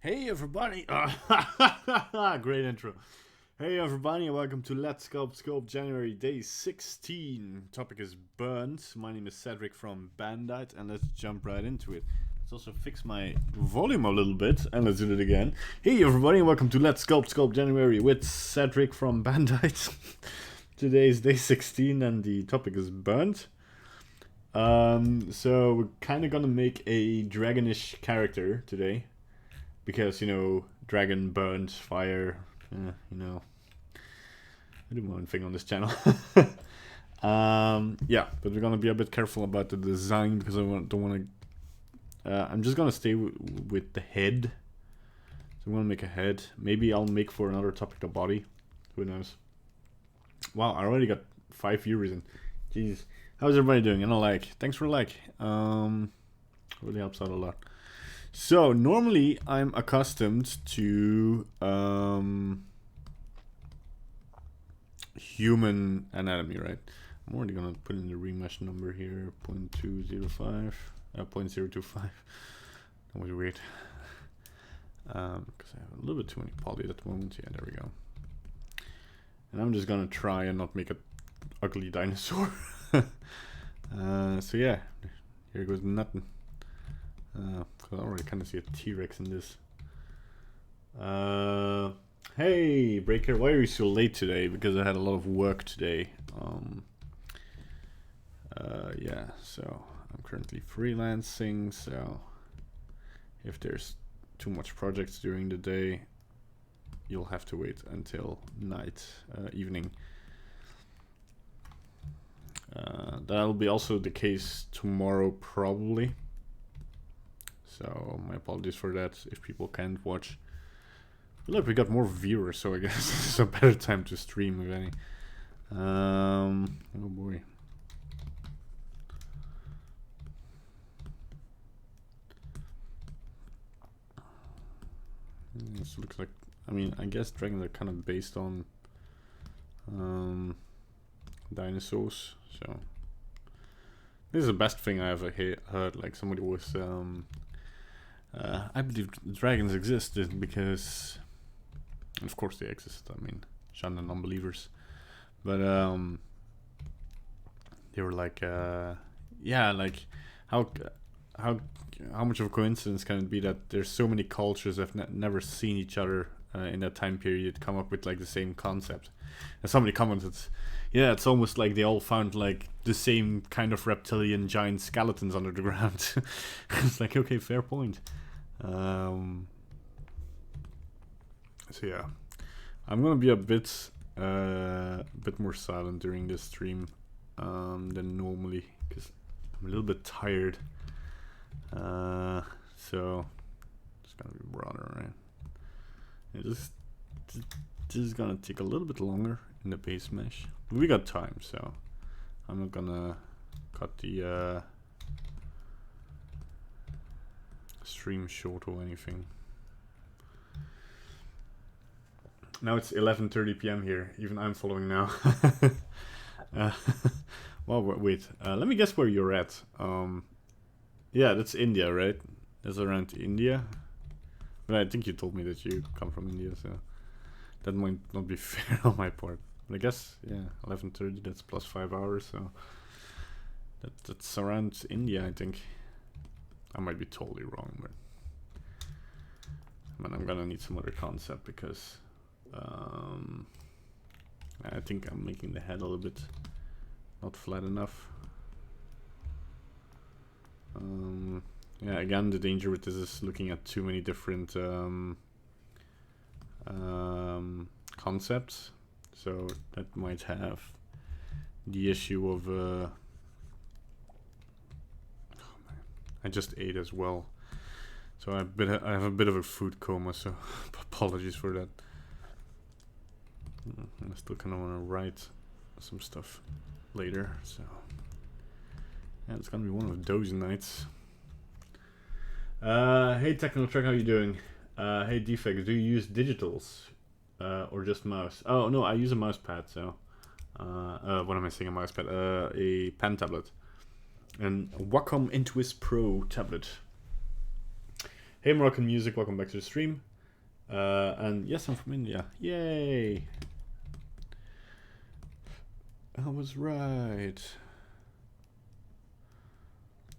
Hey everybody! Great intro. Hey everybody, and welcome to Let's Sculpt January day 16. Topic is burnt. My name is Cedric from Bandite, and let's jump right into it. Let's also fix my volume a little bit, and let's do it again. Hey everybody, and welcome to Let's Sculpt January with Cedric from Bandite. Today is day 16, and the topic is burnt. So we're kind of gonna make a dragonish character today. Because, you know, dragon, burnt, fire, you know, I do my own thing on this channel. Yeah, but we're gonna be a bit careful about the design because I don't want to. I'm just gonna stay with the head. So I'm gonna make a head. Maybe I'll make for another topic the body. Who knows? Wow, I already got 5 viewers in. Jeez, how's everybody doing? And a like. Thanks for a like. Really helps out a lot. So, normally I'm accustomed to human anatomy, right? I'm already going to put in the remesh number here, 0.205, 0.025. That was weird. Because I have a little bit too many polys at the moment. Yeah, there we go. And I'm just going to try and not make an ugly dinosaur. So yeah, here goes nothing. I already kind of see a T-Rex in this. Hey, Breaker, why are you so late today? Because I had a lot of work today. Yeah, so I'm currently freelancing, so if there's too much projects during the day, you'll have to wait until night, evening. That'll be also the case tomorrow, probably. So my apologies for that if people can't watch. But look, we got more viewers, so I guess it's a better time to stream, if any. Oh boy. This looks like, I mean, I guess dragons are kind of based on dinosaurs. So this is the best thing I ever heard. Like somebody was. I believe dragons exist because, of course they exist. I mean, shun the non-believers, but they were like, yeah, like how much of a coincidence can it be that there's so many cultures that have never seen each other in that time period come up with like the same concept? And somebody commented, yeah, it's almost like they all found like the same kind of reptilian giant skeletons under the ground. It's like, okay, fair point. So yeah, I'm gonna be a bit more silent during this stream than normally because I'm a little bit tired. So it's gonna be broader, right? This is gonna take a little bit longer in the base mesh. We got time, so I'm not gonna cut the stream short or anything. Now it's 11:30 p.m. here. Even I'm following now. Well, wait. Let me guess where you're at. Yeah, that's India, right? That's around India. But I think you told me that you come from India, so that might not be fair on my part. But I guess, yeah, 11:30. That's plus 5 hours, so that's around India, I think. I might be totally wrong, but I'm gonna need some other concept because I think I'm making the head a little bit not flat enough. Yeah, again, the danger with this is looking at too many different concepts, so that might have the issue of oh man, I just ate as well, so I have a bit of a food coma, so apologies for that. I still kind of want to write some stuff later, so yeah, it's gonna be one of those nights. Hey Technotrek, how you doing? Hey Defect, do you use digitals or just mouse? Oh no, I use a mouse pad. So what am I saying? A mouse pad? A pen tablet, and Wacom Intuos Pro tablet. Hey Moroccan Music, welcome back to the stream. And yes, I'm from India. Yay! I was right.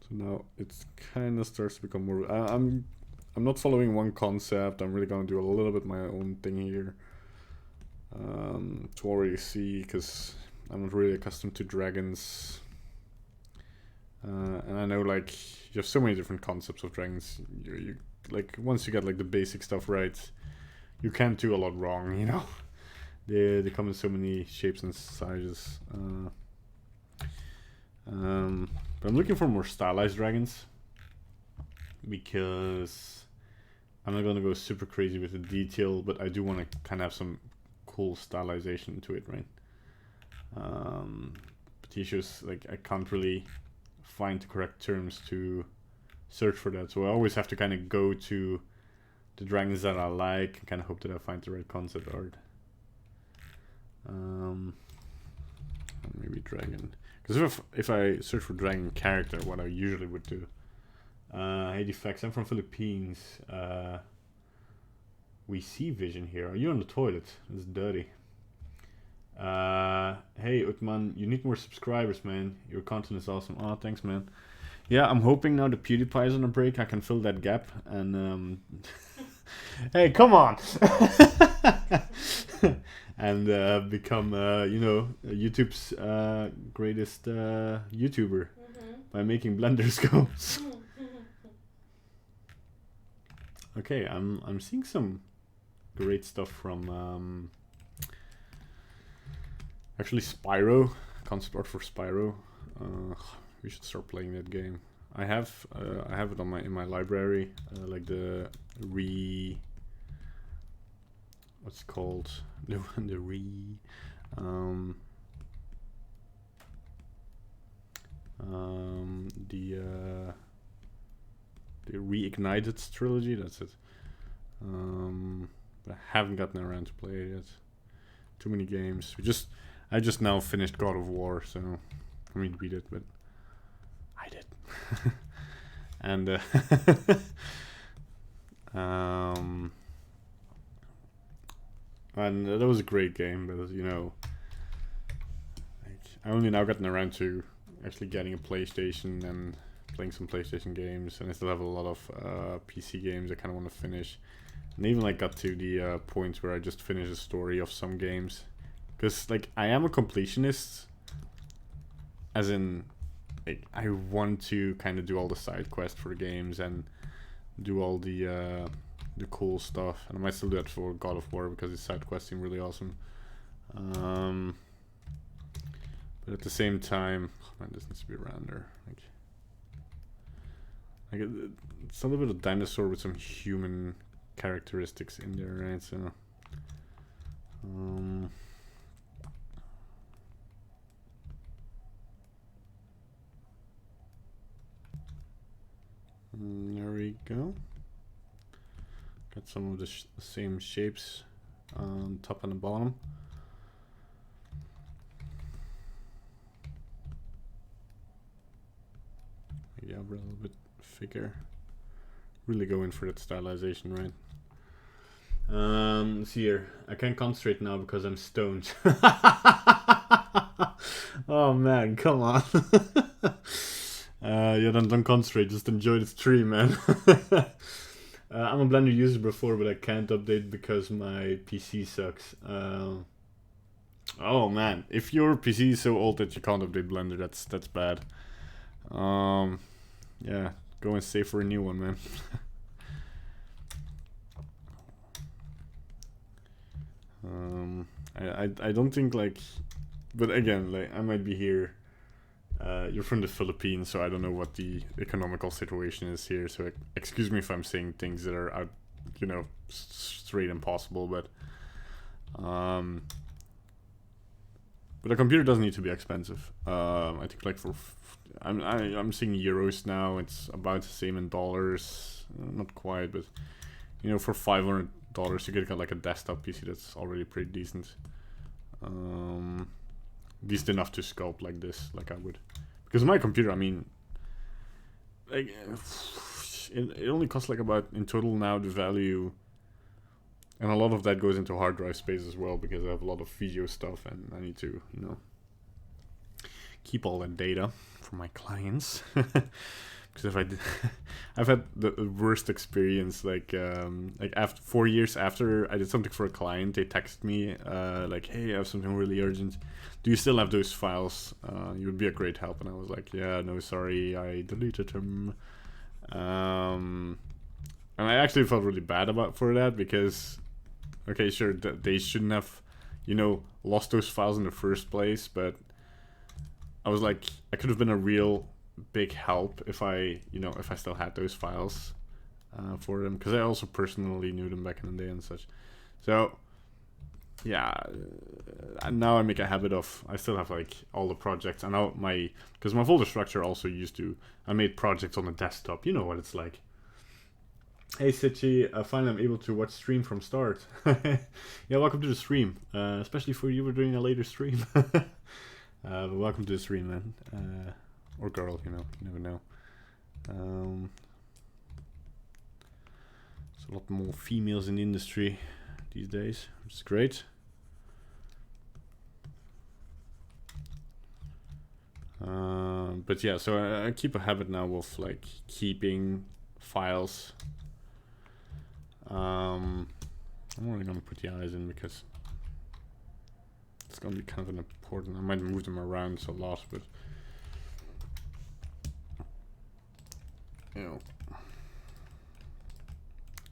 So now it's kind of starts to become more. I'm not following one concept. I'm really gonna do a little bit my own thing here. To already see, because I'm not really accustomed to dragons. And I know like you have so many different concepts of dragons. You like once you get like the basic stuff right, you can't do a lot wrong. You know, they come in so many shapes and sizes. But I'm looking for more stylized dragons because I'm not gonna go super crazy with the detail, but I do want to kind of have some cool stylization to it, right? But the issue is like I can't really find the correct terms to search for that, so I always have to kind of go to the dragons that I like and kind of hope that I find the right concept art. Maybe dragon, because if I search for dragon character, what I usually would do. Hey Defects, I'm from Philippines. We see vision here. Are you on the toilet? It's dirty. Hey Utman, you need more subscribers, man. Your content is awesome. Oh, thanks, man. Yeah, I'm hoping now the PewDiePie is on a break, I can fill that gap and hey, come on. And become you know, YouTube's greatest YouTuber by making Blender scopes. Okay, I'm seeing some great stuff from actually Spyro, concept art for Spyro. We should start playing that game. I have it on in my library, like the what's it called, the Reignited trilogy. That's it. But I haven't gotten around to play it yet. Too many games. I just now finished God of War, so I mean beat it, but I did. And and that was a great game, but you know, like, I only now gotten around to actually getting a PlayStation and playing some PlayStation games, and I still have a lot of PC games I kind of want to finish. And even like got to the point where I just finished the story of some games, because like I am a completionist, as in like I want to kind of do all the side quests for the games and do all the cool stuff, and I might still do that for God of War because its side quests seem really awesome. But at the same time, oh man, this needs to be around there. Like it's a little bit of dinosaur with some human characteristics in there, right? So there we go. Got some of the same shapes on top and the bottom. Yeah, a little bit thicker. Really go in for that stylization, right? Let's see here. I can't concentrate now because I'm stoned. Oh man, come on. Yeah, don't concentrate, just enjoy the stream, man. I'm a Blender user before, but I can't update because my PC sucks. Oh man, if your PC is so old that you can't update Blender, that's bad. Yeah, go and save for a new one, man. I don't think like, but again, like I might be here. You're from the Philippines, so I don't know what the economical situation is here. So excuse me if I'm saying things that are out, you know, straight impossible. But a computer doesn't need to be expensive. I think like for I'm seeing euros now. It's about the same in dollars, not quite, but you know, for $500 you get like a desktop PC that's already pretty decent. Decent enough to sculpt like this, like I would. Because my computer, I mean, like, it only costs like about, in total now, the value, and a lot of that goes into hard drive space as well, because I have a lot of video stuff and I need to, you know, keep all that data for my clients. Because if I did, I've had the worst experience. Like after 4 years after I did something for a client, they text me like, "Hey, I have something really urgent. Do you still have those files? You would be a great help." And I was like, "Yeah, no, sorry, I deleted them." And I actually felt really bad for that, because, okay, sure, they shouldn't have, you know, lost those files in the first place, but I was like, I could have been a real big help if I still had those files for them, because I also personally knew them back in the day and such. So yeah, now I make a habit of, I still have like all the projects, and now because my folder structure also I made projects on the desktop. You know what it's like. Hey Sichi, finally I'm able to watch stream from start. Yeah, welcome to the stream, especially for you, we're doing a later stream. But welcome to the stream, man. Or girl, you know, you never know. There's a lot more females in the industry these days, which is great. But yeah, so I keep a habit now of like keeping files. I'm only gonna put the eyes in because it's gonna be kind of an important. I might move them around a lot, but you know,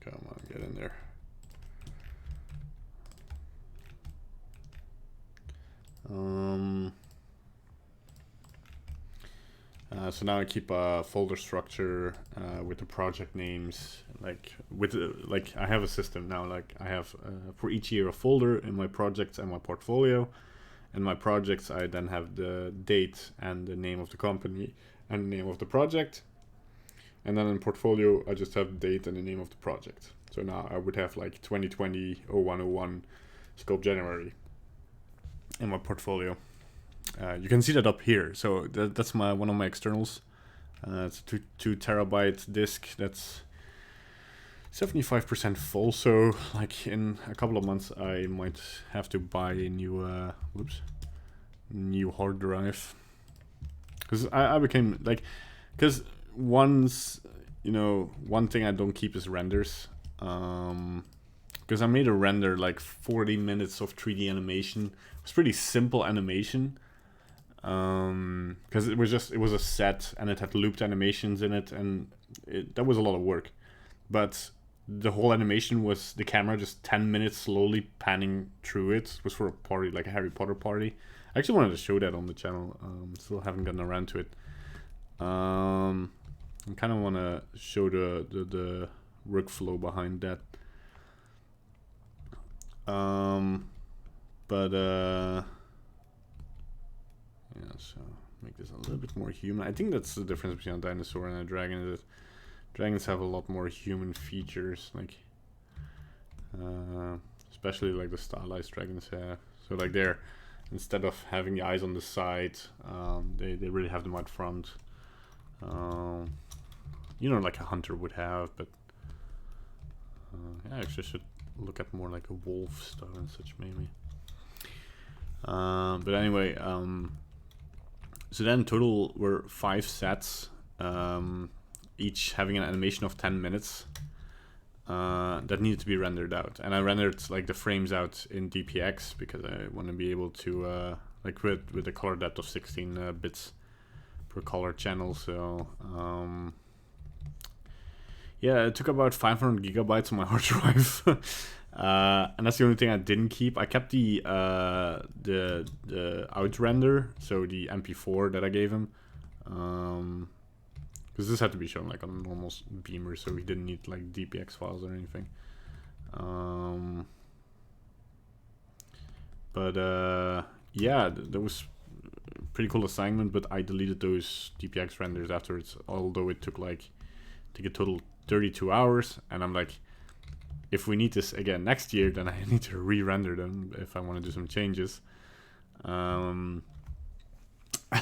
come on, get in there. So now I keep a folder structure with the project names, like I have a system now. Like I have for each year a folder in my projects and my portfolio. In my projects, I then have the date and the name of the company and the name of the project. And then in portfolio, I just have the date and the name of the project. So now I would have like 2020-0101 SculptJanuary in my portfolio. You can see that up here. So that's one of my externals. It's a 2 terabyte disk that's 75% full. So like in a couple of months, I might have to buy a new hard drive. Because I became like, because once, you know, one thing I don't keep is renders. Because I made a render like 40 minutes of 3D animation. It was pretty simple animation. Because it was a set and it had looped animations in it, and that was a lot of work. But the whole animation was the camera just 10 minutes slowly panning through it. It was for a party, like a Harry Potter party. I actually wanted to show that on the channel. Still haven't gotten around to it. I kind of want to show the workflow behind that. Yeah, so make this a little bit more human. I think that's the difference between a dinosaur and a dragon, is that dragons have a lot more human features, like especially like the stylized dragons have. So like they're, instead of having the eyes on the side, they really have them out front. You know, like a hunter would have, but yeah, I actually should look at more like a wolf style and such maybe. But anyway, so then in total were 5 sets, each having an animation of 10 minutes that needed to be rendered out. And I rendered like the frames out in DPX because I want to be able to like with a color depth of 16 bits per color channel. So yeah, it took about 500 gigabytes on my hard drive. And that's the only thing I didn't keep. I kept the out render, so the MP4 that I gave him, because this had to be shown like on a normal beamer, so we didn't need like DPX files or anything. Yeah, that was a pretty cool assignment, but I deleted those DPX renders afterwards, although it took a total 32 hours, and I'm like, if we need this again next year, then I need to re-render them if I want to do some changes.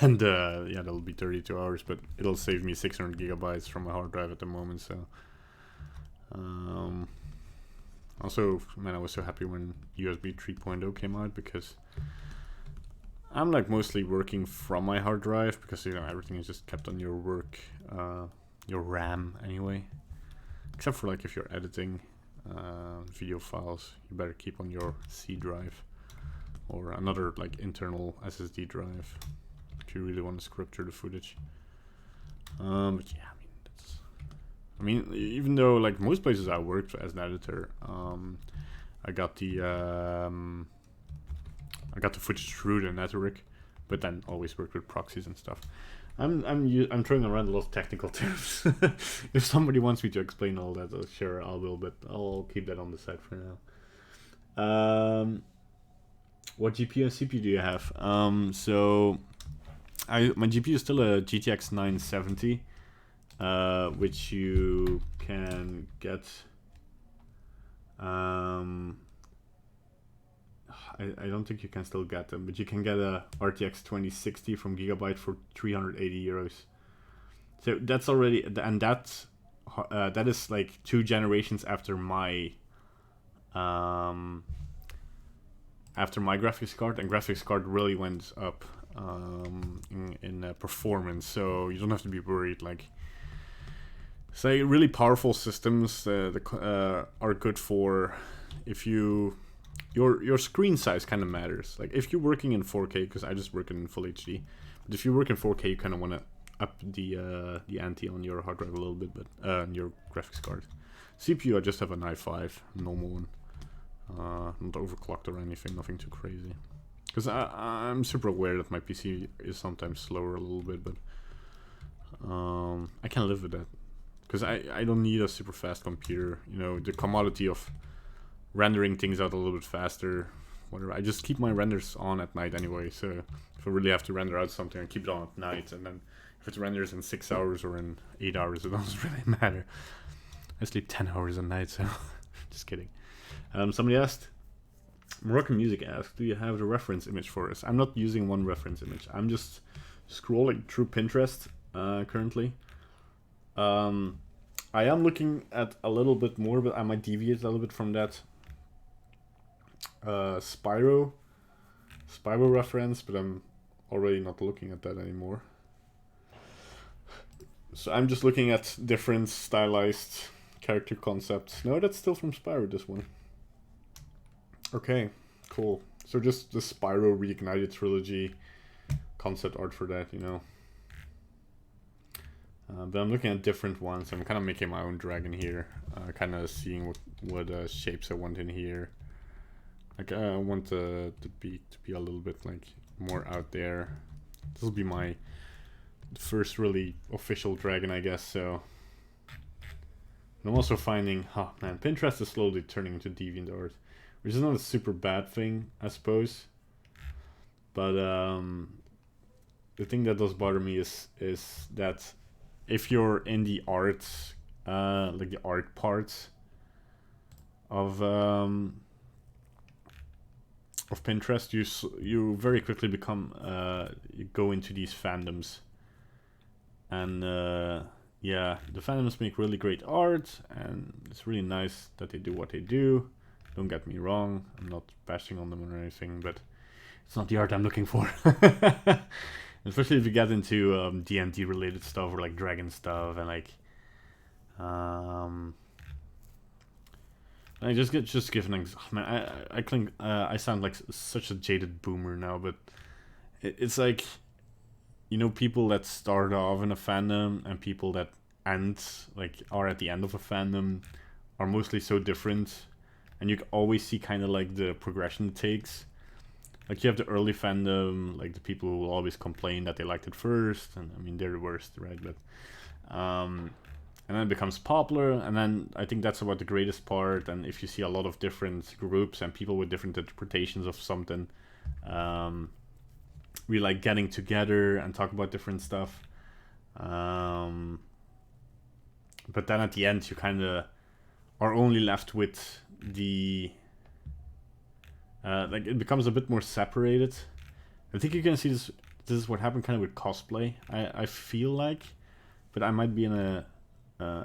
And yeah, that'll be 32 hours, but it'll save me 600 gigabytes from my hard drive at the moment. So also, man, I was so happy when USB 3.0 came out, because I'm like mostly working from my hard drive, because you know everything is just kept on your work, your RAM anyway. Except for like if you're editing video files, you better keep on your C drive or another like internal SSD drive if you really want to script through the footage. But yeah, I mean, even though like most places I worked as an editor, I got the footage through the network, but then always worked with proxies and stuff. I'm throwing around a lot of technical terms. If somebody wants me to explain all that, sure I will, but I'll keep that on the side for now. What GPU and CPU do you have? So my GPU is still a GTX 970, which you can get. I don't think you can still get them, but you can get a RTX 2060 from Gigabyte for 380 euros. So that's already, and that is like 2 generations after my graphics card, and graphics card really went up in performance, so you don't have to be worried. Like, say, really powerful systems are good for if you. Your screen size kind of matters. Like if you're working in 4K, because I just work in full HD, but if you work in 4K, you kind of want to up the ante on your hard drive a little bit, but your graphics card. CPU, I just have an i5, normal one, not overclocked or anything, nothing too crazy. Because I'm super aware that my PC is sometimes slower a little bit, but I can live with that. Because I don't need a super fast computer. You know, the commodity of rendering things out a little bit faster, whatever. I just keep my renders on at night anyway, so if I really have to render out something, I keep it on at night, and then if it renders in 6 hours or in 8 hours, it doesn't really matter. I sleep 10 hours a night, so just kidding. Somebody asked, Moroccan Music asked, do you have the reference image for us? I'm not using one reference image. I'm just scrolling through Pinterest currently. I am looking at a little bit more, but I might deviate a little bit from that Spyro reference, but I'm already not looking at that anymore. So I'm just looking at different stylized character concepts. No, that's still from Spyro, this one. Okay, cool. So just the Spyro Reignited trilogy concept art for that, you know. But I'm looking at different ones. I'm kind of making my own dragon here, kind of seeing what shapes I want in here. Like I want to be a little bit like more out there. This will be my first really official dragon, I guess. So and I'm also finding, oh man, Pinterest is slowly turning into DeviantArt, which is not a super bad thing, I suppose. But the thing that does bother me is that if you're in the art, like the art parts of Pinterest, you very quickly become you go into these fandoms, and yeah, the fandoms make really great art, and it's really nice that they do what they do. Don't get me wrong, I'm not bashing on them or anything, but it's not the art I'm looking for. Especially if you get into D&D related stuff, or like dragon stuff, and like I just give an example. Man, I think I sound like such a jaded boomer now, but it's like, you know, people that start off in a fandom and people that are at the end of a fandom are mostly so different, and you can always see kind of like the progression it takes. Like you have the early fandom, like the people who will always complain that they liked it first, and I mean they're the worst, right? But and then it becomes popular, and then I think that's about the greatest part. And if you see a lot of different groups and people with different interpretations of something, we like getting together and talk about different stuff. But then at the end, you kind of are only left with the like it becomes a bit more separated. I think you can see this this is what happened kind of with cosplay. I feel like, but I might be in a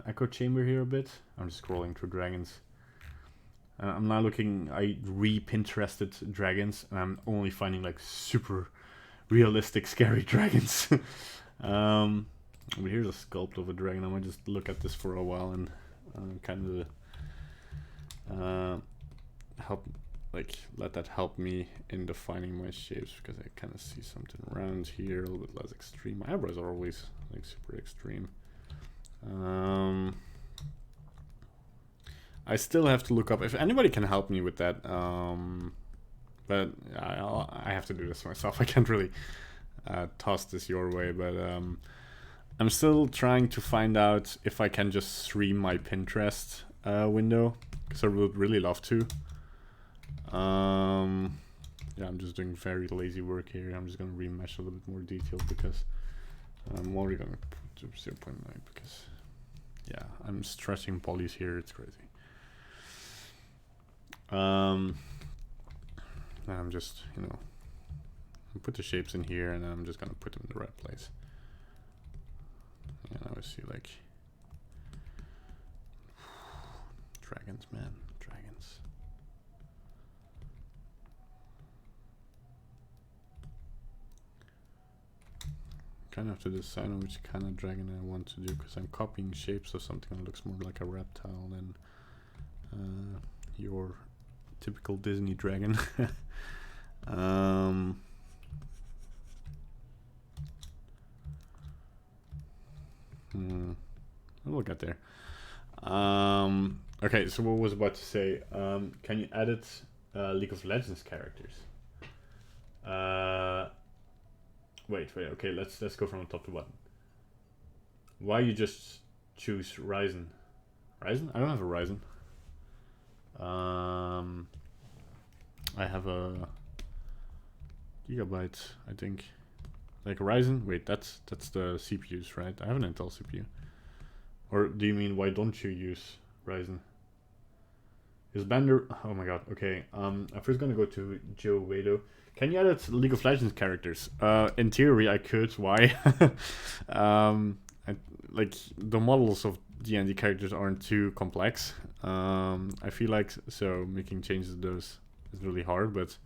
echo chamber here a bit. I'm just scrolling through dragons. I'm now looking. I re-Pinterested dragons, and I'm only finding like super realistic, scary dragons. But here's a sculpt of a dragon. I might just look at this for a while and kind of let that help me in defining my shapes, because I kind of see something around here a little bit less extreme. My eyebrows are always like super extreme. I still have to look up if anybody can help me with that. But I have to do this myself. I can't really toss this your way, but I'm still trying to find out if I can just stream my Pinterest window, because I would really love to. Yeah, I'm just doing very lazy work here. I'm just gonna remesh a little bit more detail, because I'm already gonna put 0.9, because yeah, I'm stretching polys here. It's crazy. And I'm just, you know, I put the shapes in here, and I'm just gonna put them in the right place. And I always see like dragons, man, dragons. Kind of have to decide on which kind of dragon I want to do, because I'm copying shapes of something that looks more like a reptile than your typical Disney dragon. We'll get there. Okay, so what was I about to say? Can you edit League of Legends characters? Wait. Okay, let's go from the top to bottom. Why you just choose Ryzen? Ryzen? I don't have a Ryzen. I have a Gigabyte, I think. Like Ryzen? Wait, that's the CPUs, right? I have an Intel CPU. Or do you mean why don't you use Ryzen? Is Blender? Oh my god. Okay. I'm first gonna go to Joe Wado. Can you edit League of Legends characters? In theory, I could. Why? Like the models of D&D characters aren't too complex. I feel like so making changes to those is really hard, but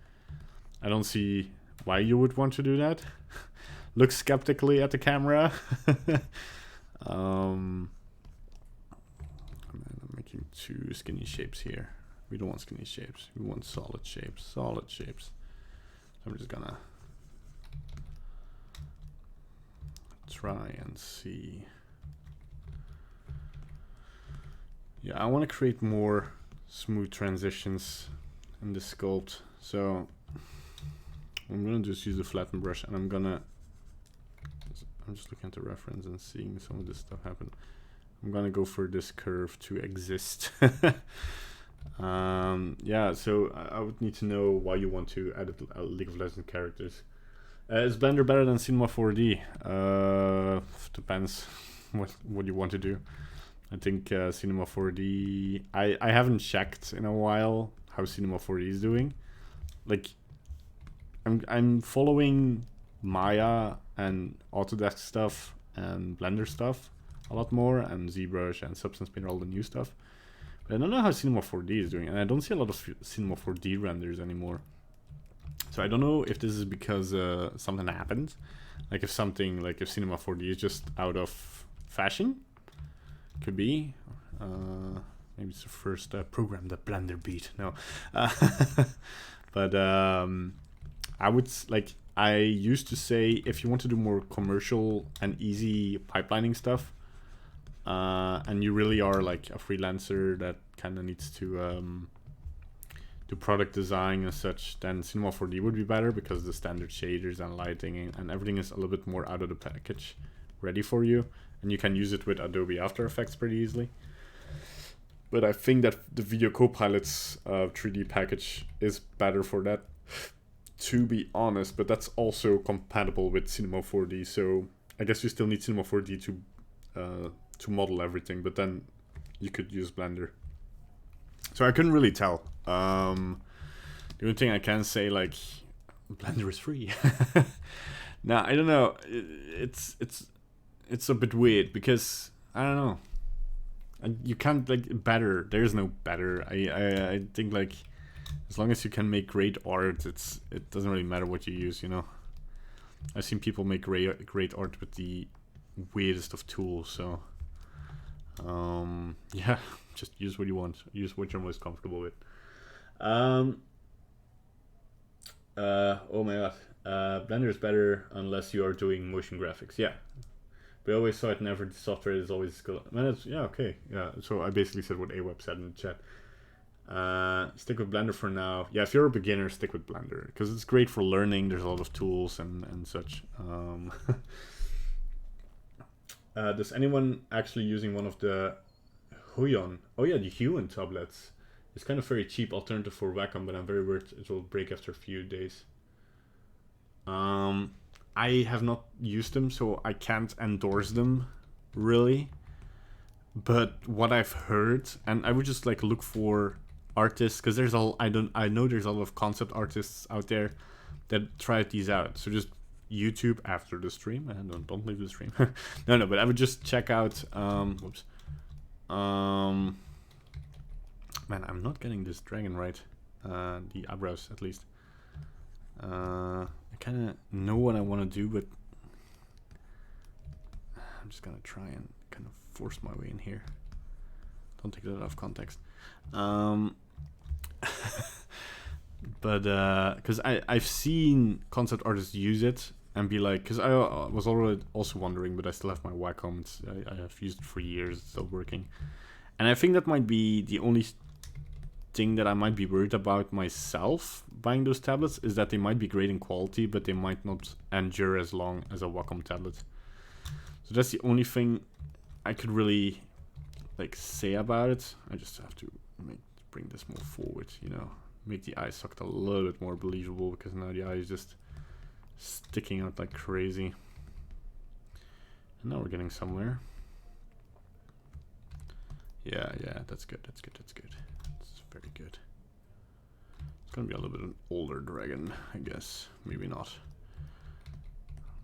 I don't see why you would want to do that. Look skeptically at the camera. I'm making two skinny shapes here. We don't want skinny shapes. We want solid shapes. Solid shapes. So I'm just gonna try and see. Yeah, I want to create more smooth transitions in the sculpt. So I'm gonna just use a flatten brush, and I'm just looking at the reference and seeing some of this stuff happen. I'm gonna go for this curve to exist. Yeah, so I would need to know why you want to edit League of Legends characters. Is Blender better than Cinema 4D? Depends what you want to do. I think Cinema 4D. I haven't checked in a while how Cinema 4D is doing. Like, I'm following Maya and Autodesk stuff and Blender stuff a lot more, and ZBrush and Substance Painter, all the new stuff. But I don't know how Cinema 4D is doing, and I don't see a lot of Cinema 4D renders anymore. So I don't know if this is because something happened, like if Cinema 4D is just out of fashion. Could be. Maybe it's the first program that Blender beat. No. But I used to say, if you want to do more commercial and easy pipelining stuff, and you really are like a freelancer that kind of needs to do product design and such, then Cinema 4D would be better, because the standard shaders and lighting and everything is a little bit more out of the package, ready for you, and you can use it with Adobe After Effects pretty easily. But I think that the Video Copilot's 3D package is better for that, to be honest, but that's also compatible with Cinema 4D, so I guess you still need Cinema 4D to model everything, but then you could use Blender. So I couldn't really tell. The only thing I can say, like, Blender is free. Now I don't know. It's a bit weird because I don't know. You can't like better. There's no better. I think like as long as you can make great art, it doesn't really matter what you use. You know, I've seen people make great art with the weirdest of tools. So yeah, just use what you want. Use what you're most comfortable with. Oh my god. Blender is better unless you are doing motion graphics. Yeah. We always saw it, never the software is always good. Yeah, okay. Yeah, so I basically said what AWeb said in the chat. Stick with Blender for now. Yeah, if you're a beginner, stick with Blender. Because it's great for learning. There's a lot of tools and such. Does anyone actually using one of the Huion? Oh yeah, the Huion tablets. It's kind of very cheap alternative for Wacom, but I'm very worried it will break after a few days. I have not used them, so I can't endorse them, really. But what I've heard, and I would just like look for artists, because there's I know there's a lot of concept artists out there that tried these out. So just YouTube after the stream. Don't leave the stream. no, but I would just check out. Whoops. Man, I'm not getting this dragon right. The eyebrows, at least. I kind of know what I want to do, but I'm just gonna try and kind of force my way in here. Don't take that out of context. But because I've seen concept artists use it and be like, because I was already also wondering, but I still have my Wacom. I have used it for years. It's still working, and I think that might be the only thing that I might be worried about myself buying those tablets, is that they might be great in quality, but they might not endure as long as a Wacom tablet. So that's the only thing I could really like say about it. I just have to bring this more forward, you know, make the eye socket a little bit more believable, because now the eye is just sticking out like crazy. And now we're getting somewhere. Yeah, that's good. It's very good. It's gonna be a little bit of an older dragon, I guess. Maybe not.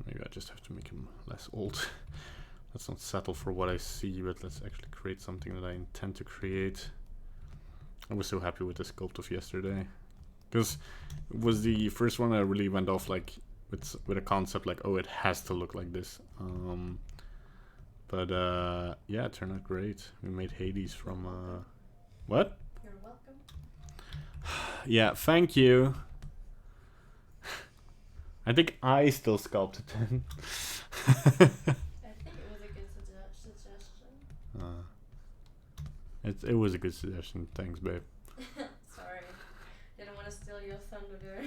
Maybe I just have to make him less old. Let's not settle for what I see, but let's actually create something that I intend to create. I was so happy with the sculpt of yesterday, because it was the first one that really went off like with a concept like, oh, it has to look like this. But yeah, it turned out great. We made Hades from what? You're welcome. Yeah, thank you. I think I still sculpted him. I think it was a good suggestion. It was a good suggestion. Thanks, babe. Sorry. Didn't want to steal your thunder there.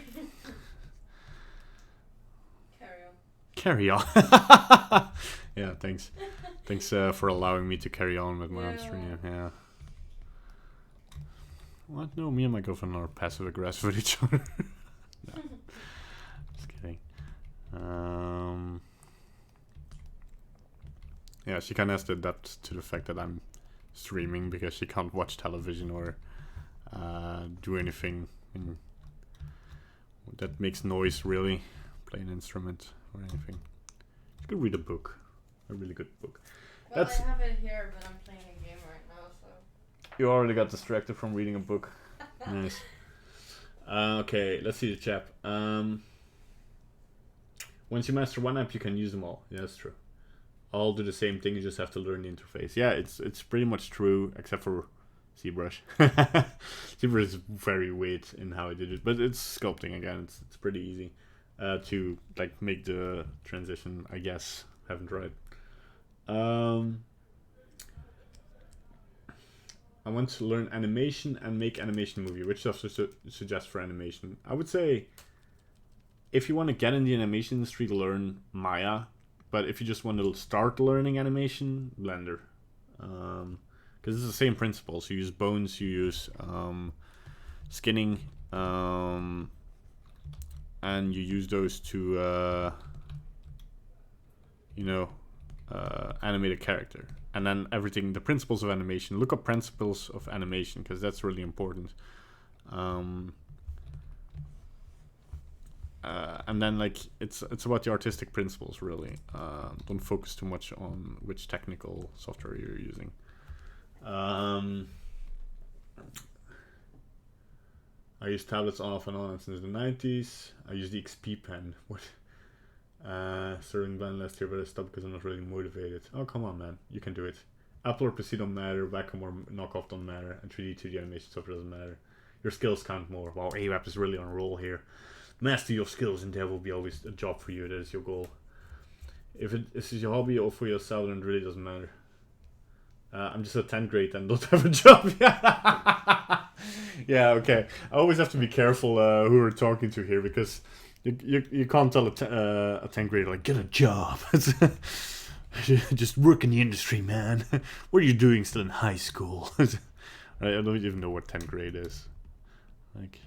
Carry on. Yeah, thanks. Thanks for allowing me to carry on with my own stream. Yeah. What? No, me and my girlfriend are passive aggressive with each other. No. Just kidding. Yeah, she kind of has to adapt to the fact that I'm streaming, because she can't watch television or do anything that makes noise, really. Play an instrument or anything. You could read a book. A really good book. Well, I have it here, but I'm playing a game right now, so... You already got distracted from reading a book. Nice. Okay, let's see the chat. Once you master one app, you can use them all. Yeah, that's true. All do the same thing, you just have to learn the interface. Yeah, it's pretty much true, except for ZBrush. ZBrush is very weird in how I did it, but it's sculpting again. It's pretty easy to like make the transition, I guess. Haven't tried. I want to learn animation and make animation movie. Which stuff to suggest for animation? I would say, if you want to get in the animation industry, learn Maya. But if you just want to start learning animation, Blender. Because it's the same principles. You use bones, you use skinning, and you use those to, animate a character. And then everything, the principles of animation. Look up principles of animation, because that's really important. and then like it's about the artistic principles really. Don't focus too much on which technical software you're using. I use tablets off and on since the 90s. I use the XP pen. What? Starting band last year, but I stopped because I'm not really motivated. Oh, come on, man. You can do it. Apple or PC don't matter. Vacuum or knockoff don't matter. And 3D, 2D animation software doesn't matter. Your skills count more. Wow, AWAP is really on a roll here. Master your skills and there will be always a job for you. That is your goal. If this is your hobby or for yourself, then it really doesn't matter. I'm just a 10th grade and don't have a job. Yeah, okay. I always have to be careful who we're talking to here, because you can't tell a 10th grader, like, get a job. Just work in the industry, man. What are you doing still in high school? I don't even know what 10th grade is. Like,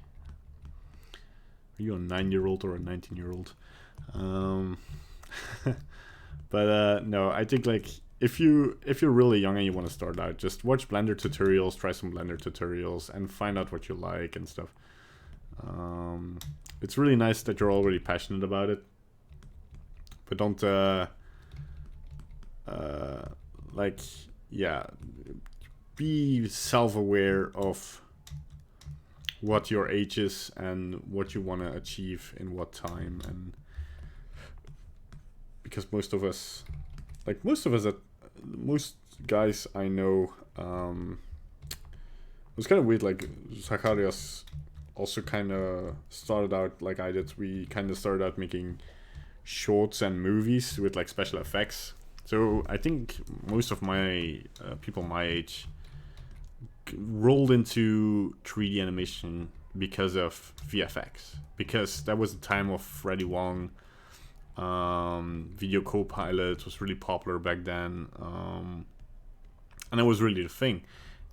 are you a 9-year-old or a 19-year-old? But no, I think like if you're really young and you want to start out, just watch Blender tutorials, try some Blender tutorials, and find out what you like and stuff. It's really nice that you're already passionate about it, but don't like, yeah, be self-aware of what your age is and what you want to achieve in what time. And because most guys I know, it was kind of weird, like Zacharias also kind of started out like I did. We kind of started out making shorts and movies with like special effects. So I think most of my people my age rolled into 3D animation because of VFX, because that was the time of Freddie Wong. Video Copilot was really popular back then, and it was really the thing.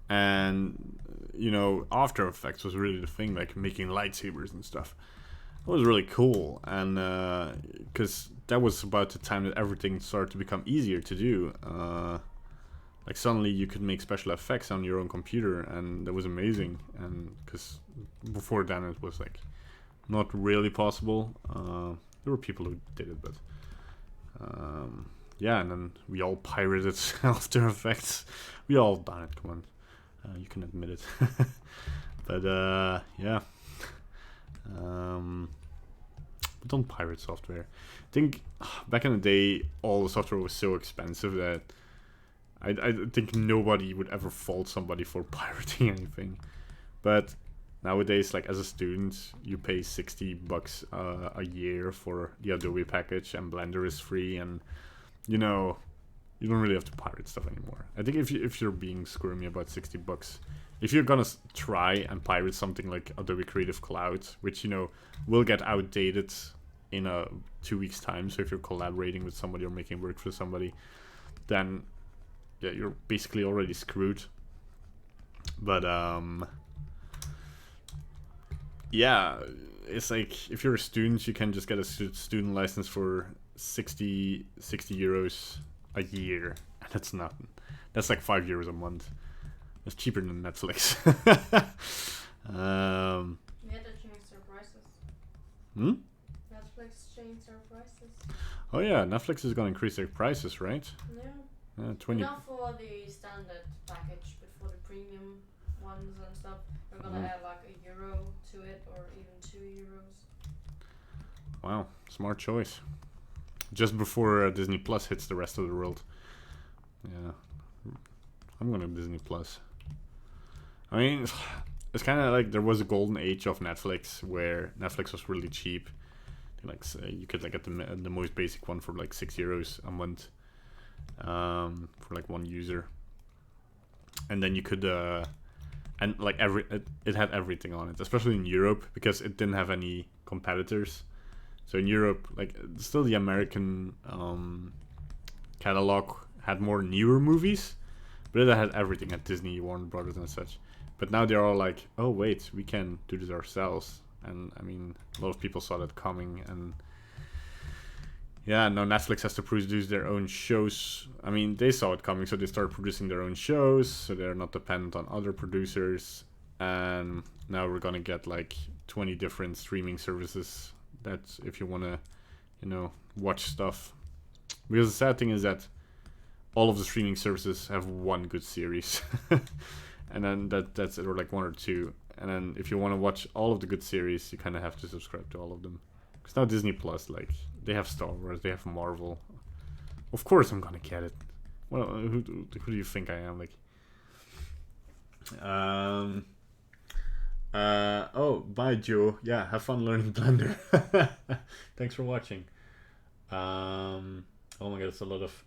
And you know, After Effects was really the thing, like making lightsabers and stuff. It was really cool, and because that was about the time that everything started to become easier to do. Like suddenly you could make special effects on your own computer, and that was amazing. And because before then it was like not really possible. There were people who did it, but yeah, and then we all pirated After Effects. We all done it, come on. You can admit it. But yeah. But don't pirate software. I think back in the day, all the software was so expensive that I think nobody would ever fault somebody for pirating anything. But nowadays, like as a student, you pay $60 a year for the Adobe package, and Blender is free, and you know, you don't really have to pirate stuff anymore. I think if you're being squirmy about $60, if you're gonna try and pirate something like Adobe Creative Cloud, which you know will get outdated in 2 weeks time, so if you're collaborating with somebody or making work for somebody, then yeah, you're basically already screwed. But yeah, it's like if you're a student, you can just get a student license for 60 euros a year, and that's nothing. That's like €5 a month. That's cheaper than Netflix. We had to change their prices. Netflix changed their prices. Oh yeah, Netflix is gonna increase their prices, right? Yeah. 20. Not for the standard package, but for the premium ones and stuff, they're gonna add like €1 to it, or even €2. Wow, smart choice. Just before Disney Plus hits the rest of the world. Yeah, I'm gonna Disney Plus. I mean, it's kind of like there was a golden age of Netflix where Netflix was really cheap. Like you could like get the most basic one for like €6 a month, for like one user, and then you could and like it had everything on it, especially in Europe, because it didn't have any competitors. So in Europe, like still the American catalog had more newer movies, but it had everything at Disney, Warner Brothers, and such. But now they're all like, oh wait, we can do this ourselves. And I mean, a lot of people saw that coming, and yeah, now Netflix has to produce their own shows. I mean, they saw it coming, so they started producing their own shows, so they're not dependent on other producers. And now we're gonna get like 20 different streaming services That's if you want to, you know, watch stuff. Because the sad thing is that all of the streaming services have one good series, and then that's it, or like one or two. And then if you want to watch all of the good series, you kind of have to subscribe to all of them. Because now Disney Plus, like, they have Star Wars, they have Marvel. Of course I'm gonna get it. Well, who do you think I am? Like, oh, bye Joe. Yeah, have fun learning Blender. Thanks for watching. Oh my god, it's a lot of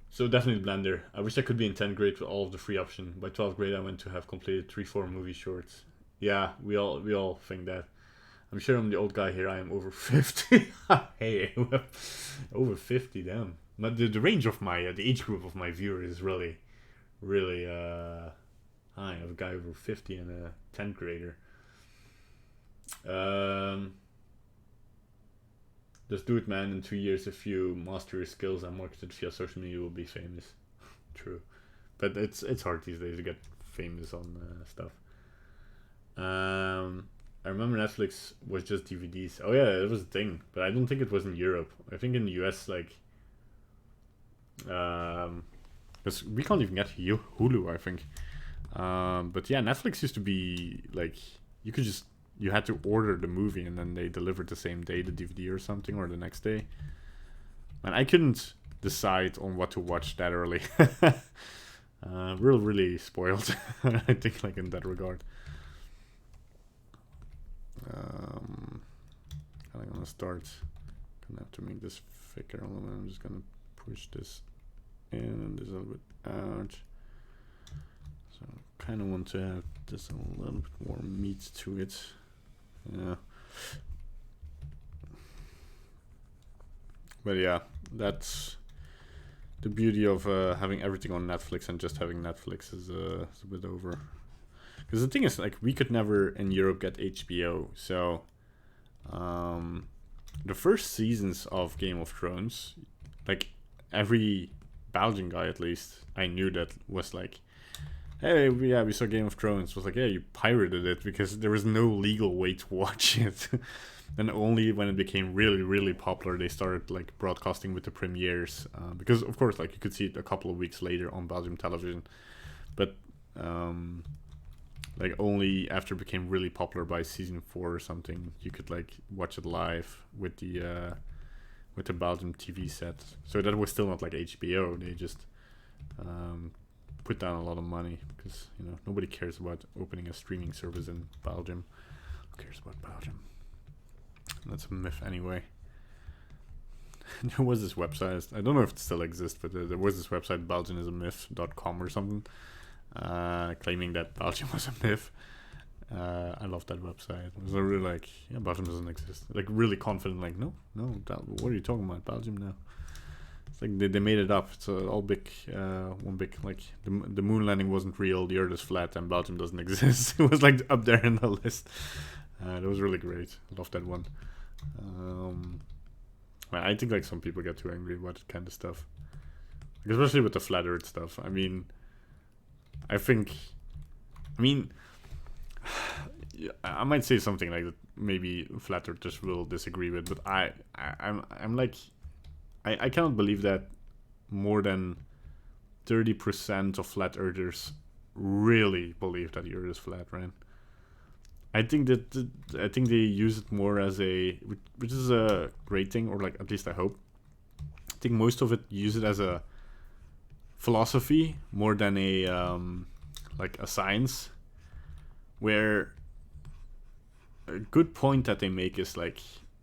so definitely Blender. I wish I could be in 10th grade with all of the free option. By 12th grade I went to have completed 3-4 movie shorts. Yeah, we all think that. I'm sure I'm the old guy here. I am over 50. Hey, over 50, damn. But the range of my the age group of my viewers is really high. I have a guy over 50 and a 10th grader. Just do it, man. In 2 years, if you master your skills and market it via social media, you will be famous. True, but it's hard these days to get famous on stuff. I remember Netflix was just DVDs. Oh yeah, it was a thing, but I don't think it was in Europe. I think in the US, like, because we can't even get Hulu, I think. But yeah, Netflix used to be like you had to order the movie and then they delivered the same day the DVD or something, or the next day. And I couldn't decide on what to watch that early. We're really spoiled, I think, like in that regard. I'm gonna start. Gonna have to make this thicker. I'm just gonna push this in and this a little bit out. So kind of want to have this a little bit more meat to it. Yeah. But yeah, that's the beauty of having everything on Netflix, and just having Netflix is a bit over. Because the thing is, like, we could never in Europe get HBO, so the first seasons of Game of Thrones, like, every Belgian guy, at least, I knew that was like, hey, we saw Game of Thrones. It was like, yeah, you pirated it because there was no legal way to watch it. And only when it became really, really popular, they started like broadcasting with the premieres. Because of course, like, you could see it a couple of weeks later on Belgium television, but like only after it became really popular by season 4 or something, you could like watch it live with the Belgium TV set. So that was still not like HBO. They just put down a lot of money because, you know, nobody cares about opening a streaming service in Belgium. Who cares about Belgium? That's a myth anyway. There was this website, I don't know if it still exists, but there was this website, belgianisamyth.com or something, claiming that Belgium was a myth. I love that website. It was really like, yeah, Belgium doesn't exist. Like, really confident, like, no, what are you talking about? Belgium, no. It's like they made it up. It's all big, one big, like, the moon landing wasn't real, the earth is flat, and Belgium doesn't exist. It was like up there in the list. That was really great. I love that one. I think like some people get too angry about that kind of stuff, like, especially with the flat earth stuff. I mean, I might say something like that maybe flat earthers will disagree with, but I'm like, I cannot believe that more than 30% of flat earthers really believe that the earth is flat, right? I think they use it more as which is a great thing, or like, at least I hope. I think most of it use it as a philosophy more than like a science, where a good point that they make is like,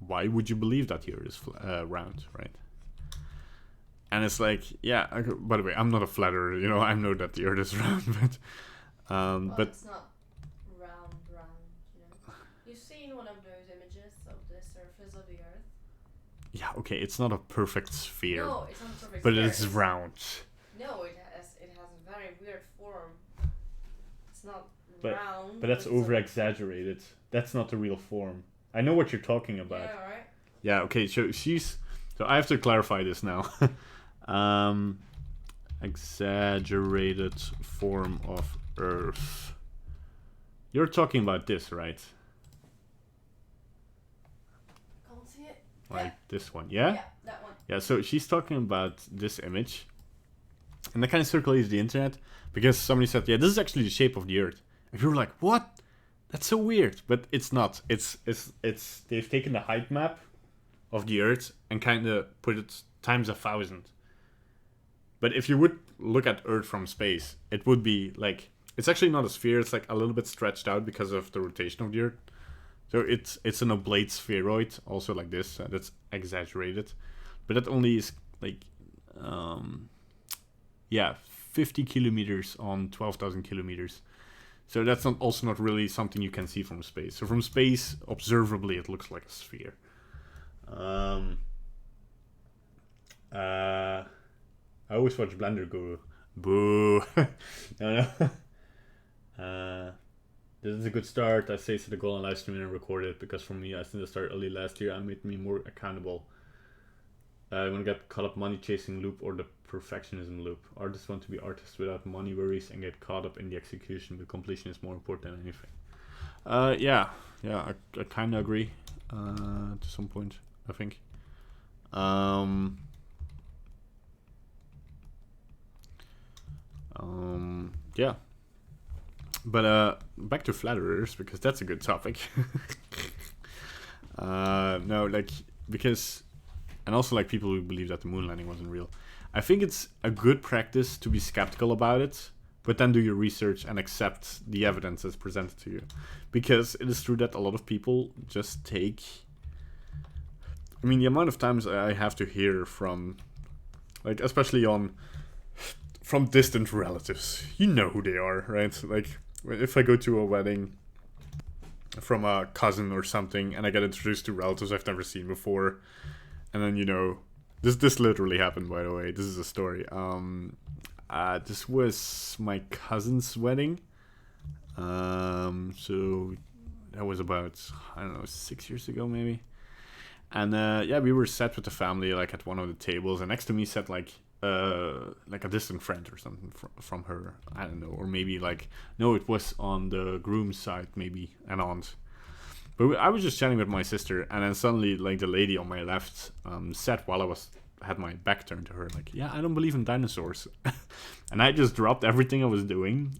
why would you believe that the earth is round, right? And it's like, yeah, by the way, I'm not a flat earther, you know, I know that the earth is round, but it's not round, you know. You've seen one of those images of the surface of the earth? Yeah, okay, it's not a perfect sphere. No, it's not a perfect but sphere. It's round. No, it has a very weird form. It's not round. But that's over exaggerated. That's not the real form. I know what you're talking about. Yeah, right? Yeah, okay, so I have to clarify this now. Exaggerated form of Earth. You're talking about this, right? see it? Like this one, yeah? Yeah, that one. Yeah, so she's talking about this image. And that kind of circulates the internet because somebody said, yeah, this is actually the shape of the Earth. And people were like, what? That's so weird. But it's not. It's they've taken the height map of the Earth and kind of put it times 1,000. But if you would look at Earth from space, it would be like, it's actually not a sphere. It's like a little bit stretched out because of the rotation of the Earth. So it's an oblate spheroid, also like this. That's exaggerated. But that only is like, 50 kilometers on 12,000 kilometers. So that's not really something you can see from space. So from space, observably, it looks like a sphere. I always watch Blender go, boo. No. This is a good start. I say to the goal on live stream and record it because for me, I think I started early last year. I made me more accountable. I want to get caught up money chasing loop or the perfectionism loop. Artists want to be artists without money worries and get caught up in the execution, but completion is more important than anything. I kind of agree to some point, I think. Yeah. But back to flat earthers, because that's a good topic. Because... And also like people who believe that the moon landing wasn't real. I think it's a good practice to be skeptical about it, but then do your research and accept the evidence that's presented to you. Because it is true that a lot of people just take... I mean, the amount of times I have to hear from, like, especially from distant relatives. You know who they are, right? Like, if I go to a wedding from a cousin or something and I get introduced to relatives I've never seen before... And then, this literally happened, by the way. This is a story. This was my cousin's wedding. So that was about, 6 years ago, maybe. And, we were sat with the family, like, at one of the tables. And next to me sat, like a distant friend or something from her. I don't know. Or maybe, no, it was on the groom's side, maybe, an aunt. But I was just chatting with my sister, and then suddenly, the lady on my left said while I had my back turned to her, yeah, I don't believe in dinosaurs. And I just dropped everything I was doing,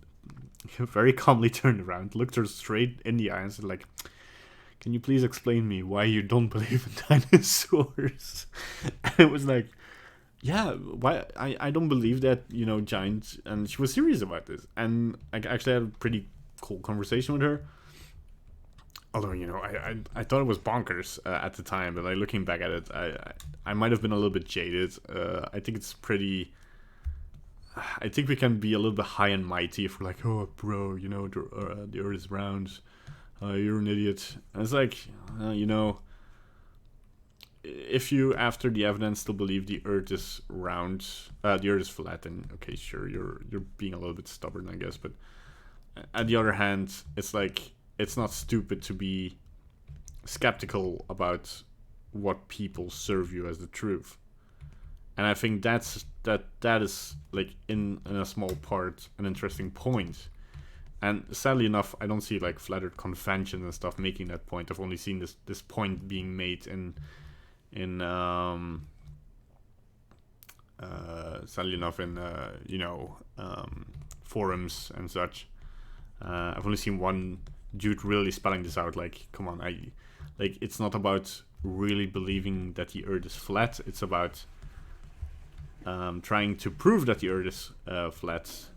very calmly turned around, looked her straight in the eye and said, can you please explain me why you don't believe in dinosaurs? And it was yeah, why I don't believe that, giants, and she was serious about this. And I actually had a pretty cool conversation with her. Although, I thought it was bonkers at the time, but looking back at it, I might have been a little bit jaded. I think it's pretty... I think we can be a little bit high and mighty if we're oh, bro, the earth is round. You're an idiot. And it's if you, after the evidence, still believe the earth is round, the earth is flat, then okay, sure, you're being a little bit stubborn, I guess. But on the other hand, it's it's not stupid to be skeptical about what people serve you as the truth. And I think that is in a small part an interesting point. And sadly enough, I don't see flat earth conventions and stuff making that point. I've only seen this point being made in sadly enough in forums and such. I've only seen one dude really spelling this out, come on, it's not about really believing that the earth is flat, it's about trying to prove that the earth is flat,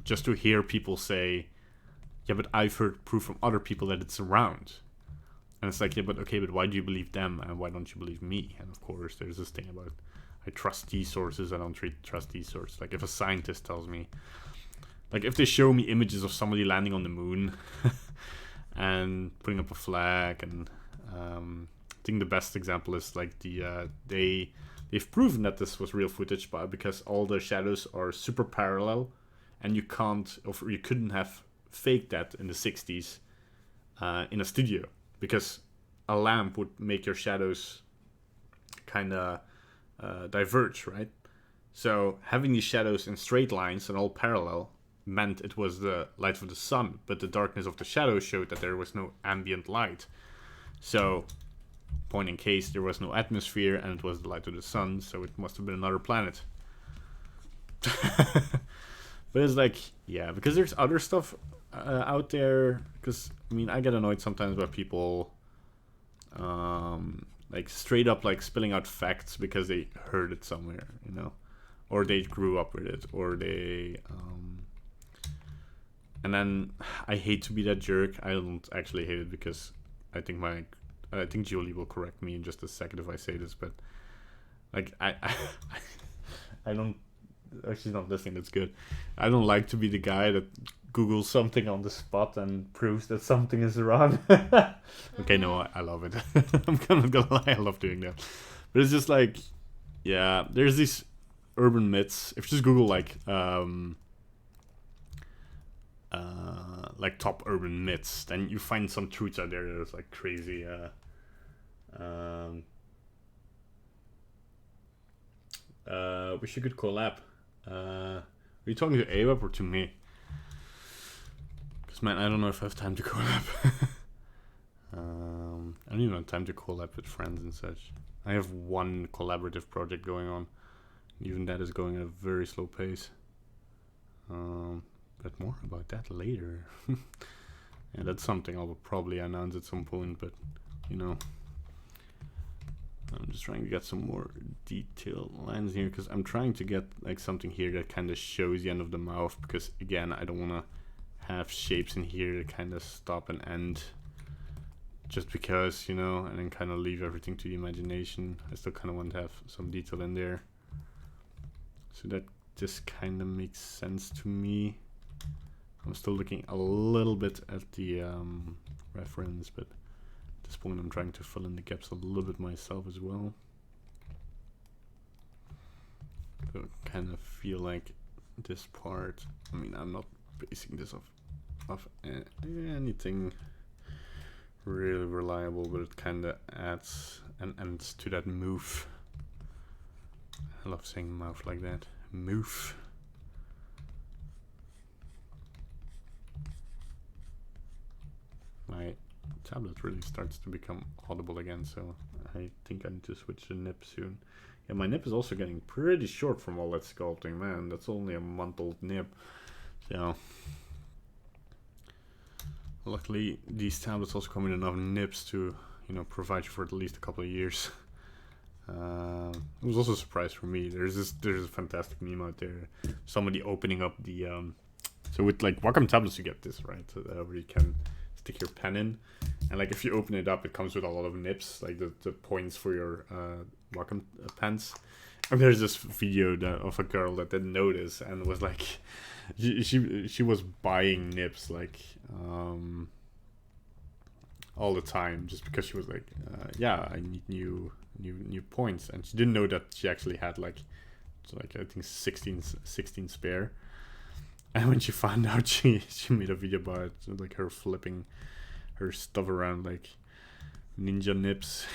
just to hear people say, yeah, but I've heard proof from other people that it's round. And it's yeah, but why do you believe them and why don't you believe me? And of course there's this thing about, I trust these sources, I don't trust these sources. If a scientist tells me, if they show me images of somebody landing on the moon and putting up a flag, and I think the best example is they've proven that this was real footage, because all the shadows are super parallel, and you couldn't have faked that in the 60s in a studio, because a lamp would make your shadows kind of diverge, right? So having these shadows in straight lines and all parallel meant it was the light of the sun, but the darkness of the shadow showed that there was no ambient light. So point in case there was no atmosphere and it was the light of the sun, so it must have been another planet. But it's like, yeah, because there's other stuff out there. Because I mean, I get annoyed sometimes by people like straight up like spilling out facts because they heard it somewhere, you know, or they grew up with it, or they and then I hate to be that jerk. I don't actually hate it, because I think Julie will correct me in just a second if I say this, but like I don't. Oh, she's not listening. That's good. I don't like to be the guy that Googles something on the spot and proves that something is wrong. Okay, no, I love it. I'm kind of gonna lie. I love doing that. But it's just like, yeah, there's these urban myths. If you just Google like top urban myths, then you find some truths out there that's like crazy. Wish you could collab. Are you talking to AWAP or to me? Because man, I don't know if I have time to collab. I don't even have time to collab with friends and such. I have one collaborative project going on. Even that is going at a very slow pace. But more about that later. Yeah, that's something I will probably announce at some point, but you know, I'm just trying to get some more detailed lines here, because I'm trying to get like something here that kind of shows the end of the mouth, because again, I don't want to have shapes in here that kind of stop and end just because, you know, and then kind of leave everything to the imagination. I still kind of want to have some detail in there, so that just kind of makes sense to me. I'm still looking a little bit at the reference, but at this point I'm trying to fill in the gaps a little bit myself as well. So I kind of feel like this part, I mean, I'm not basing this off anything really reliable, but it kind of adds and ends to that move. I love saying mouth like that. Move. My tablet really starts to become audible again, so I think I need to switch the nib soon. Yeah, my nib is also getting pretty short from all that sculpting, man. That's only a month-old nib. So luckily these tablets also come in enough nibs to, you know, provide you for at least a couple of years. It was also a surprise for me. There's a fantastic meme out there. Somebody opening up the so with like Wacom tablets you get this, right? Where you can stick your pen in, and like if you open it up, it comes with a lot of nibs, like the points for your Wacom pens. And there's this video of a girl that didn't notice and was like, she was buying nibs like all the time, just because she was like, yeah, I need new points, and she didn't know that she actually had like I think 16 spare. And when she found out, she made a video about it, like her flipping her stuff around like ninja nibs.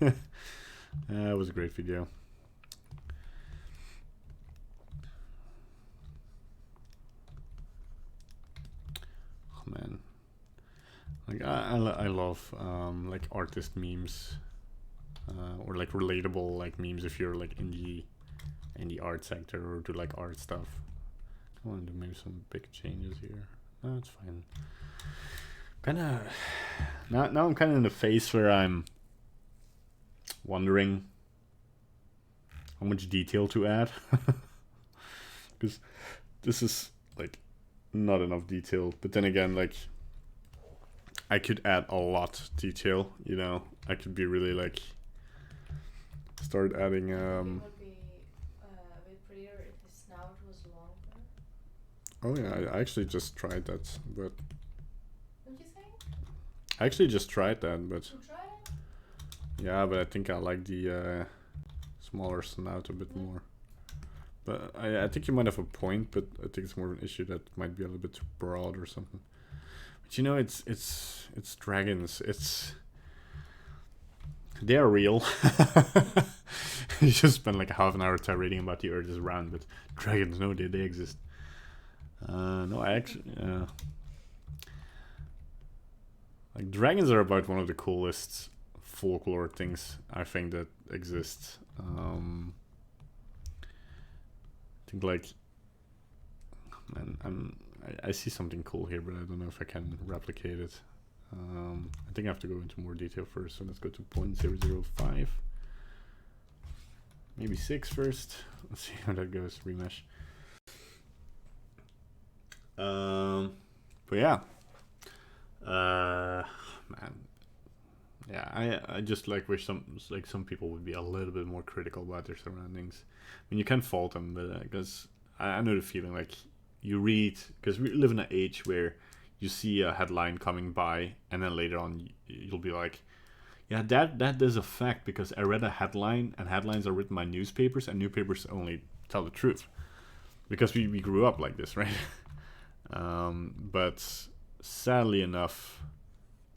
It was a great video. Oh man, like I love like artist memes, or like relatable like memes if you're like in the art sector or do like art stuff. I want to do maybe some big changes here. No, it's fine. Kinda now I'm kind of in the phase where I'm wondering how much detail to add, because this is like not enough detail. But then again, like I could add a lot detail. You know, I could be really like start adding. It would be a bit prettier if his snout was longer. Oh yeah, I actually just tried that, but. Don't you think? I actually just tried that, but. You tried it? Yeah, but I think I like the smaller snout a bit more. But I think you might have a point, but I think it's more of an issue that might be a little bit too broad or something. But you know, it's dragons. They are real. You just spent like half an hour reading about the Earth is round, but dragons, no, they exist. No, I actually, like dragons are about one of the coolest folklore things I think that exist. I think like, man, I see something cool here, but I don't know if I can replicate it. I think I have to go into more detail first, so let's go to 0.005. Maybe 6 first. Let's see how that goes. Remesh. But yeah. Man. Yeah, I just like wish some people would be a little bit more critical about their surroundings. I mean, you can't fault them, but because I know the feeling, like you read, because we live in an age where you see a headline coming by, and then later on you'll be like, yeah, that is a fact because I read a headline, and headlines are written by newspapers, and newspapers only tell the truth because we grew up like this, right? But sadly enough,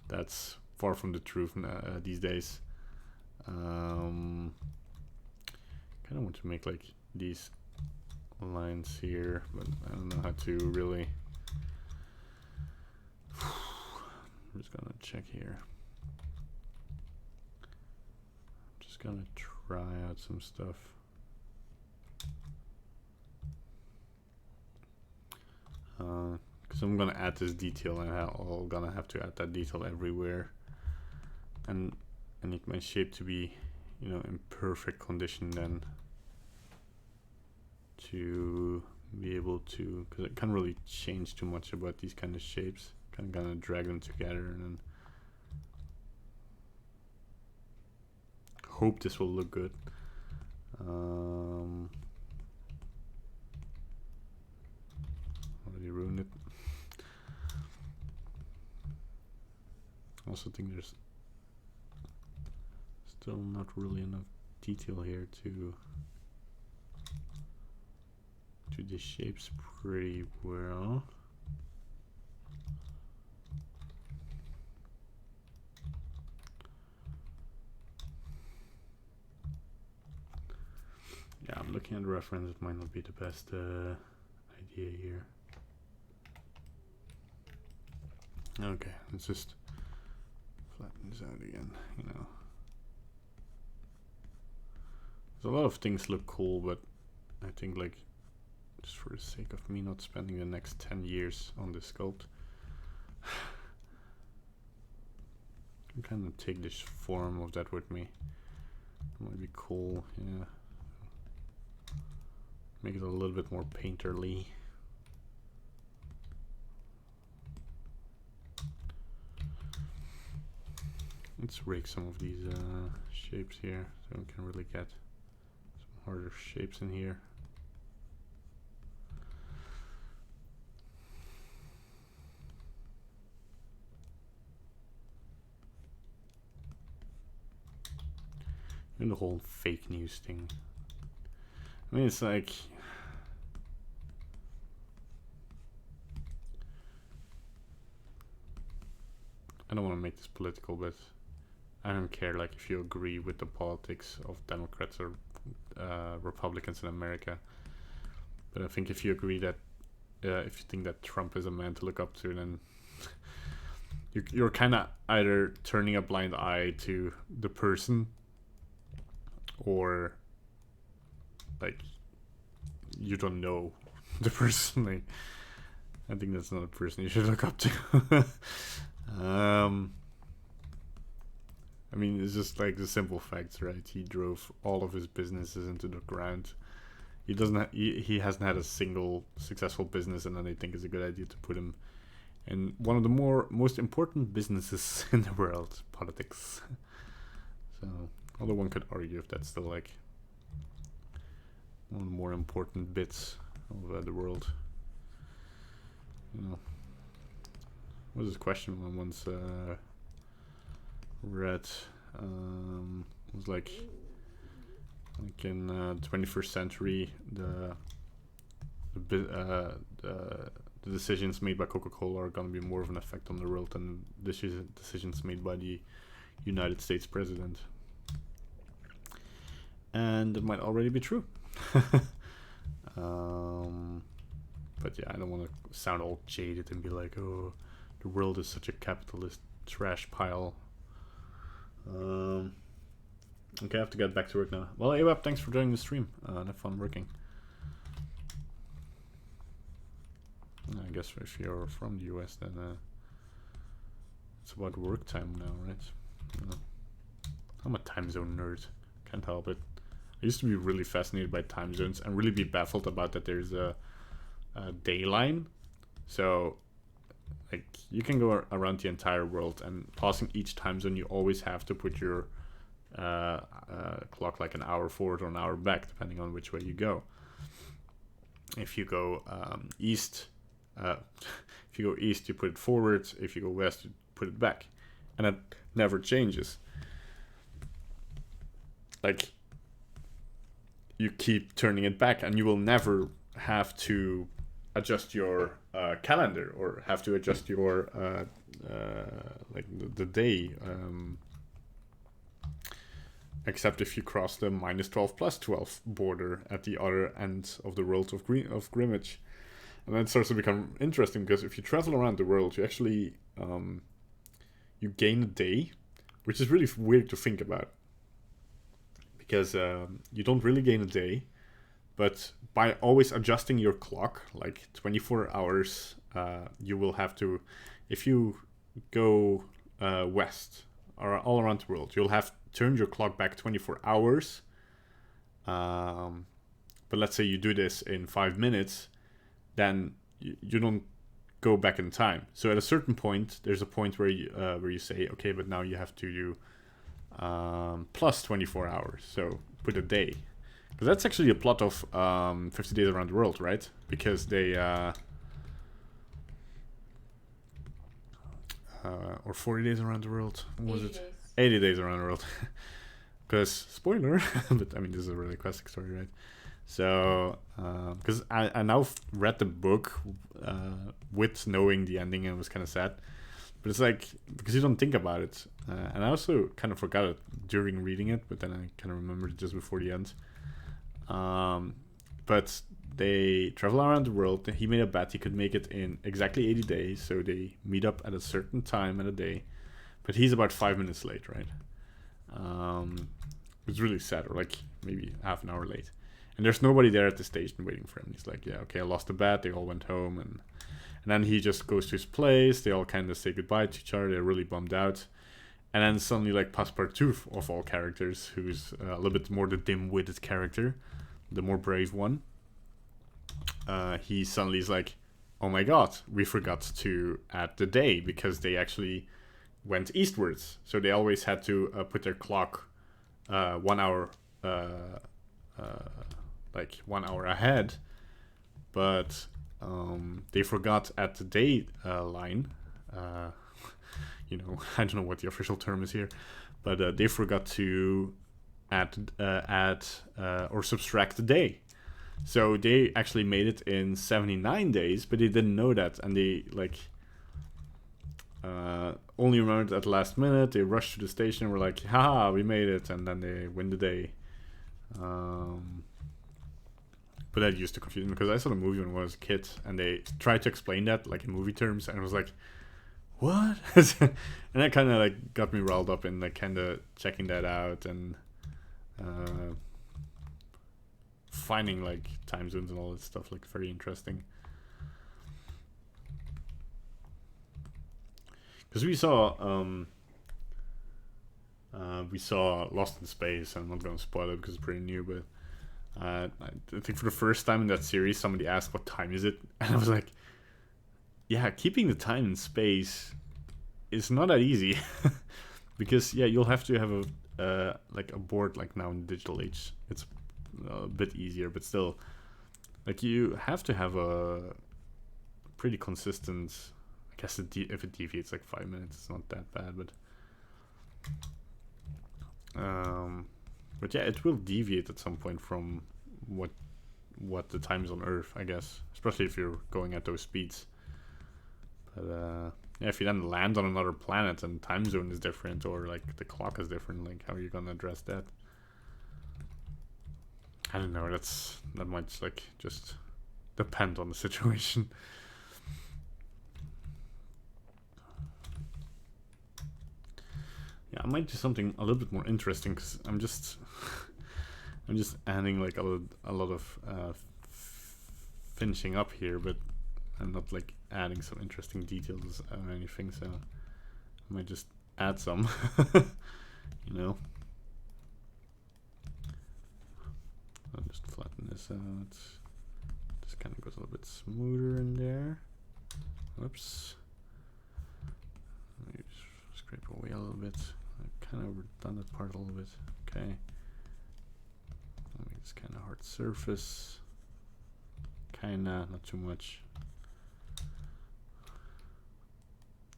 that's far from the truth these days. Kind of want to make like these lines here, but I don't know how to really. I'm just gonna check here. Gonna try out some stuff. Because I'm gonna add this detail, and I'm gonna have to add that detail everywhere, and I need my shape to be, you know, in perfect condition then to be able to, because I can't really change too much about these kind of shapes. Kind of gonna drag them together and then hope this will look good. Already ruined it. Also think there's still not really enough detail here to do the shapes pretty well. Yeah, I'm looking at the reference. It might not be the best idea here. Okay, let's just flatten this out again, you know. There's a lot of things look cool, but I think, like, just for the sake of me not spending the next 10 years on this sculpt, I can kind of take this form of that with me. It might be cool, yeah. Make it a little bit more painterly. Let's rake some of these shapes here so we can really get some harder shapes in here. And the whole fake news thing. I mean, it's like, I don't want to make this political, but I don't care like if you agree with the politics of Democrats or Republicans in America. But I think if you agree that, if you think that Trump is a man to look up to, then you're kind of either turning a blind eye to the person, or like you don't know the person. Like, I think that's not a person you should look up to. I mean, it's just like the simple facts, right? He drove all of his businesses into the ground. He doesn't. He hasn't had a single successful business, and then they think it's a good idea to put him in one of the most important businesses in the world, politics. So, although one could argue if that's still like one of the more important bits of the world. You know, what was this question I once read? It was like in 21st century, the decisions made by Coca-Cola are going to be more of an effect on the world than decisions made by the United States president. And it might already be true. But yeah, I don't want to sound all jaded and be like, oh, the world is such a capitalist trash pile. Okay, I have to get back to work now. Well, AWAP, thanks for joining the stream. Have fun working. I guess if you're from the US, then it's about work time now, right? I'm a time zone nerd. Can't help it. I used to be really fascinated by time zones and really be baffled about that there's a day line. So, like, you can go around the entire world, and passing each time zone, you always have to put your clock like an hour forward or an hour back, depending on which way you go. If you go east, if you go east, you put it forward. If you go west, you put it back, and it never changes. Like, you keep turning it back, and you will never have to adjust your calendar or have to adjust your like the day, except if you cross the -12 +12 border at the other end of the world of Grimmage. And then it starts to become interesting, because if you travel around the world, you actually you gain a day, which is really weird to think about, because you don't really gain a day, but by always adjusting your clock like 24 hours, you will have to, if you go west or all around the world, you'll have turned your clock back 24 hours. But let's say you do this in 5 minutes, then you don't go back in time. So at a certain point, there's a point where you say, okay, but now you have to do plus 24 hours. So put a day. Because that's actually a plot of 50 Days Around the World, right? Because they... or 40 Days Around the World. What was 80 it? days. 80 Days Around the World. Because, spoiler, but I mean, this is a really classic story, right? So, because I now read the book with knowing the ending, and it was kind of sad. But it's like, because you don't think about it. And I also kind of forgot it during reading it, but then I kind of remembered it just before the end. But they travel around the world. He made a bet he could make it in exactly 80 days. So they meet up at a certain time at a day. But he's about 5 minutes late, right? It's really sad, or like maybe half an hour late. And there's nobody there at the station waiting for him. He's like, yeah, okay, I lost the bet. They all went home. And then he just goes to his place. They all kind of say goodbye to each other. They're really bummed out. And then suddenly, like, Passepartout, of all characters, who's a little bit more the dim-witted character, the more brave one, he suddenly is like, oh my god, we forgot to add the day, because they actually went eastwards. So they always had to put their clock 1 hour, like 1 hour ahead. But they forgot at the day line, you know, I don't know what the official term is here, but they forgot to add or subtract the day. So they actually made it in 79 days, but they didn't know that, and they like only remembered at the last minute. They rushed to the station and were like, haha, we made it, and then they win the day. But that used to confuse me, because I saw the movie when I was a kid, and they tried to explain that like in movie terms, and I was like, what? And that kind of like got me riled up in like kind of checking that out, and finding like time zones and all that stuff like very interesting. Because we saw Lost in Space, and I'm not going to spoil it because it's pretty new, but I think for the first time in that series, somebody asked what time is it, and I was like, yeah, keeping the time in space is not that easy. Because yeah, you'll have to have a like a board, like now in the digital age it's a bit easier, but still, like, you have to have a pretty consistent, I guess if it deviates like 5 minutes, it's not that bad, but yeah, it will deviate at some point from what the time is on Earth, I guess, especially if you're going at those speeds. But yeah, if you then land on another planet and time zone is different, or like the clock is different, like how are you gonna address that? I don't know. That might like just depend on the situation. Yeah, I might do something a little bit more interesting because I'm just I'm just adding like a lot of finishing up here, but I'm not like adding some interesting details or anything, so I might just add some, you know. I'll just flatten this out. Just kind of goes a little bit smoother in there. Whoops. Let me just scrape away a little bit. I've kind of overdone that part a little bit. Okay. Let me just kind of hard surface. Kinda, not too much.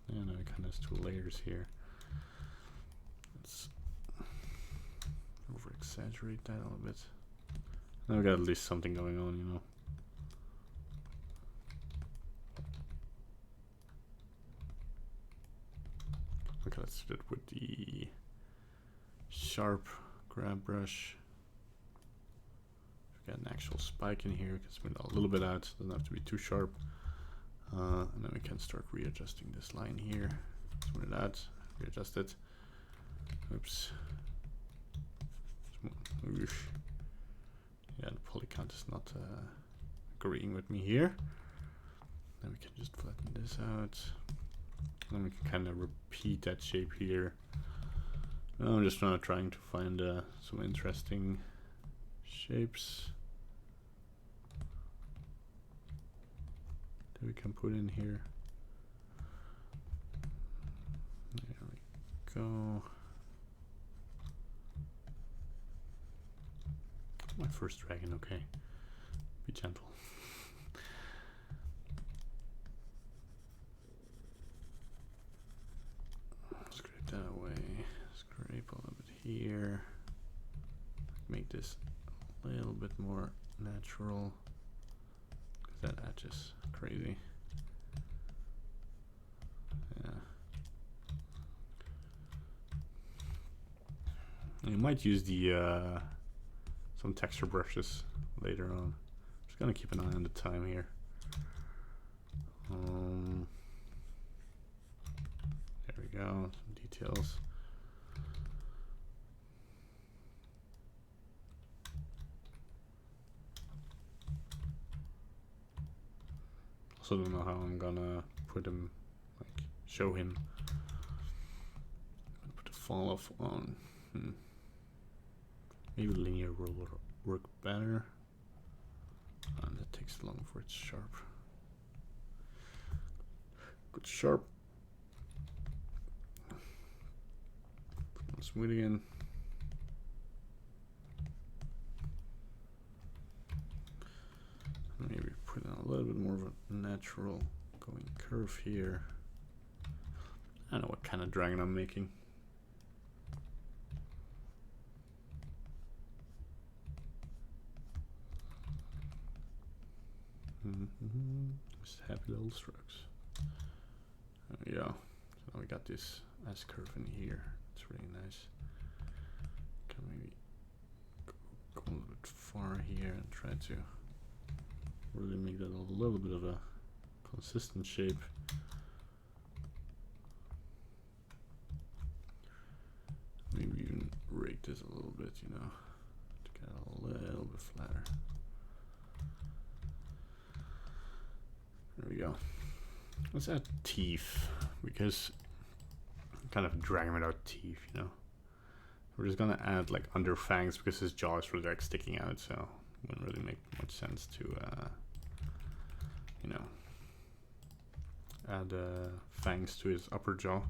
And now it kind of has 2 layers here. Let's over exaggerate that a little bit. Now we got at least something going on, you know. Okay, let's do it with the sharp grab brush. Got an actual spike in here, we can smooth a little bit out, doesn't have to be too sharp. And then we can start readjusting this line here. Smooth it out, readjust it. Oops. Oof. Yeah, the poly count is not agreeing with me here. Then we can just flatten this out. And we can kind of repeat that shape here. I'm just trying to find some interesting shapes that we can put in here. There we go. My first dragon, okay. Be gentle. Scrape that away. Scrape a little bit here. Make this a little bit more natural. That edge is crazy. Yeah. You might use the some texture brushes later on. Just gonna keep an eye on the time here. There we go, some details. Also don't know how I'm gonna put him, like show him. I'm gonna put the fall off on. Maybe linear will work better. And that takes long for it's sharp. Good sharp. Smooth again. Maybe put in a little bit more of a natural going curve here. I don't know what kind of dragon I'm making. Just happy little strokes. There we go. So now we got this S curve in here. It's really nice. Can maybe go a little bit far here and try to really make that a little bit of a consistent shape. Maybe even rake this a little bit, you know, to get it a little bit flatter. There we go. Let's add teeth, because I'm kind of dragging without teeth, you know. We're just gonna add like under fangs because his jaw is really like sticking out, so it wouldn't really make much sense to you know, add fangs to his upper jaw.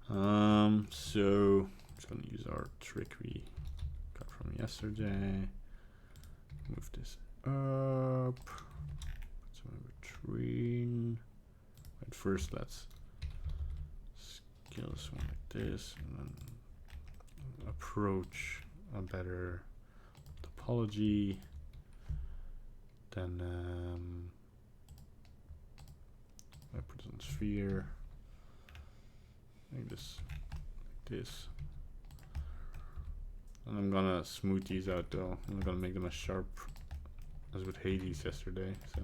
So I'm just gonna use our trick we got from yesterday. Move this up. Put some in between. But first, let's scale this one like this, and then approach a better topology. Then I put it on sphere. Make this like this. And I'm gonna smooth these out though. I'm not gonna make them as sharp as with Hades yesterday, so.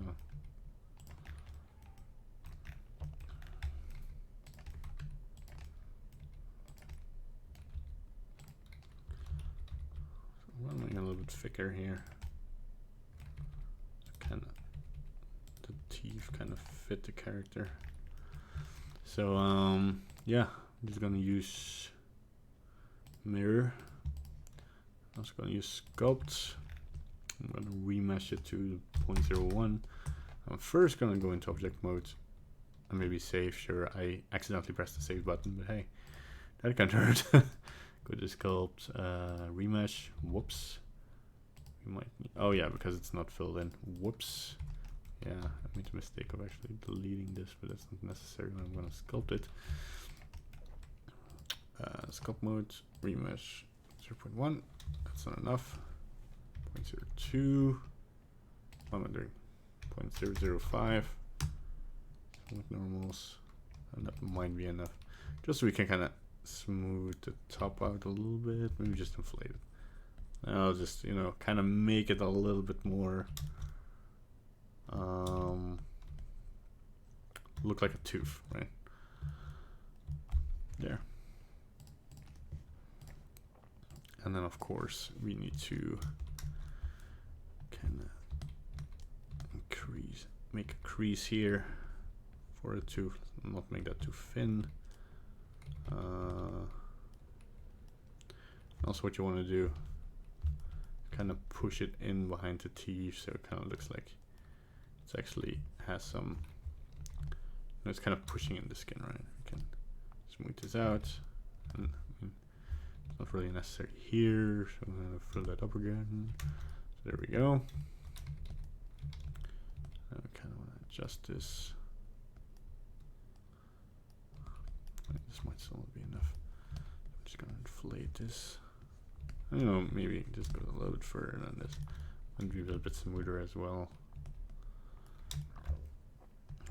thicker here. Kind of the teeth kind of fit the character. So yeah, I'm just gonna use mirror. I'm also gonna use sculpt. I'm gonna remesh it to 0.01. I'm first gonna go into object mode and maybe save. Sure, I accidentally pressed the save button, but hey, that can hurt. Go to sculpt, remesh. Whoops. We might need, oh yeah, because it's not filled in. Whoops. Yeah, I made a mistake of actually deleting this, but that's not necessary when I'm gonna sculpt it. Sculpt mode, remesh 0.1. That's not enough. 0.02. What am I doing? 0.005. With normals, and that might be enough. Just so we can kind of smooth the top out a little bit. Maybe just inflate it. I'll just, you know, kind of make it a little bit more look like a tooth, right? There. And then of course we need to kind of make a crease here for it to not make that too thin. Also what you want to do, kind of push it in behind the teeth so it kind of looks like it's actually has some, you know, it's kind of pushing in the skin, right? You can smooth this out, and I mean, it's not really necessary here, so I'm going to fill that up again. So there we go. I kind of want to adjust this. This might still not be enough. I'm just going to inflate this. I don't know, maybe just go a little bit further than this. And be a little bit smoother as well.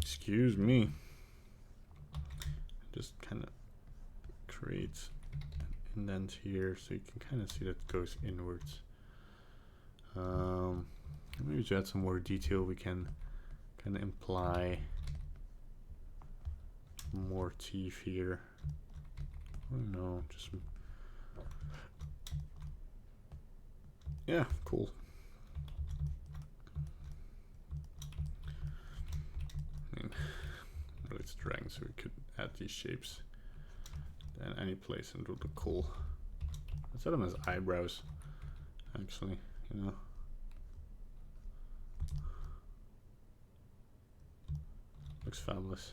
Excuse me. Just kind of create an indent here so you can kind of see that it goes inwards. Maybe to add some more detail, we can kind of imply more teeth here. I don't know, just yeah, cool. I mean, really it's dragging, so we could add these shapes in any place and it would look cool. Let's add them as eyebrows, actually, you know. Looks fabulous.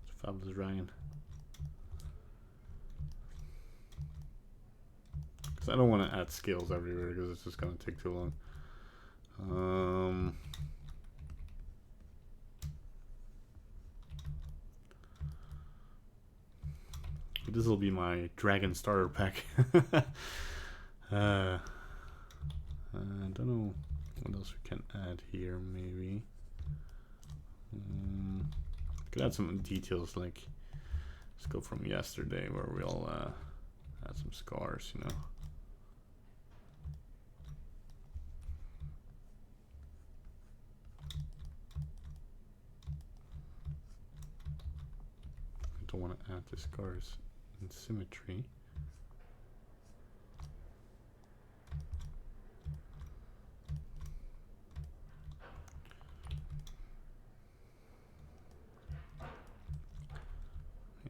It's a fabulous Ryan. Because I don't want to add scales everywhere because it's just going to take too long. This will be my dragon starter pack. I don't know what else we can add here. Maybe could add some details like scope from yesterday where we all had some scars, you know. I don't want to add the scars in symmetry.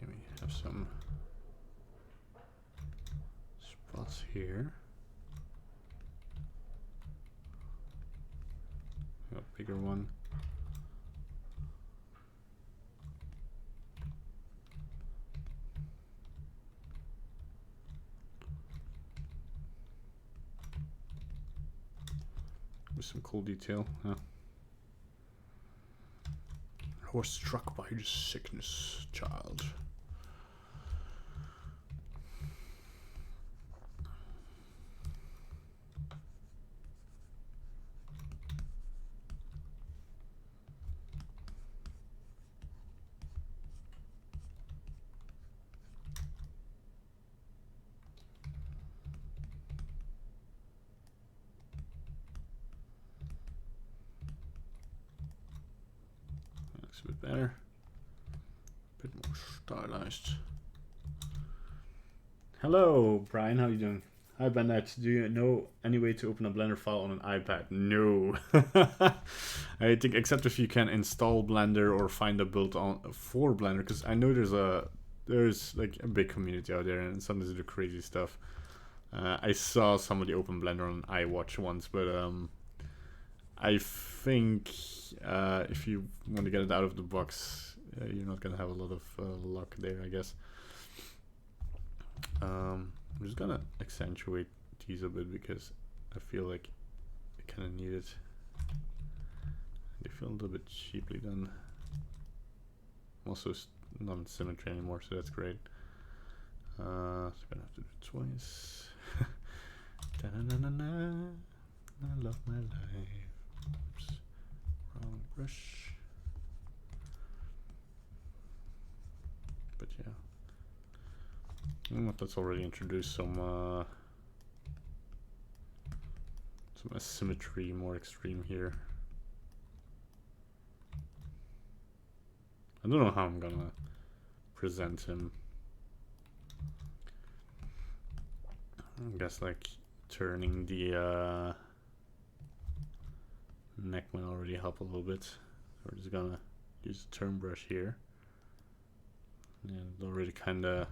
Maybe have some spots here. A bigger one. With some cool detail. Yeah. I was struck by the sickness, child. A bit better, a bit more stylized. Hello, Brian. How you doing? Hi Bandit, do you know any way to open a Blender file on an iPad? No. I think except if you can install Blender or find a build on for Blender, because I know there's like a big community out there and some do crazy stuff. I saw somebody open Blender on an iWatch once, but I think if you want to get it out of the box, you're not gonna have a lot of luck there, I guess. I'm just gonna accentuate these a bit because I feel like I kind of need it. They feel a little bit cheaply done. I'm also not in symmetry anymore, so that's great. So I'm gonna have to do it twice. Da-na-na-na-na. I love my life. Oops. Wrong brush. But yeah. Let's already introduce some asymmetry, more extreme here. I don't know how I'm gonna present him. I guess like turning the neck might already help a little bit. We're just gonna use the turn brush here. And it's already kinda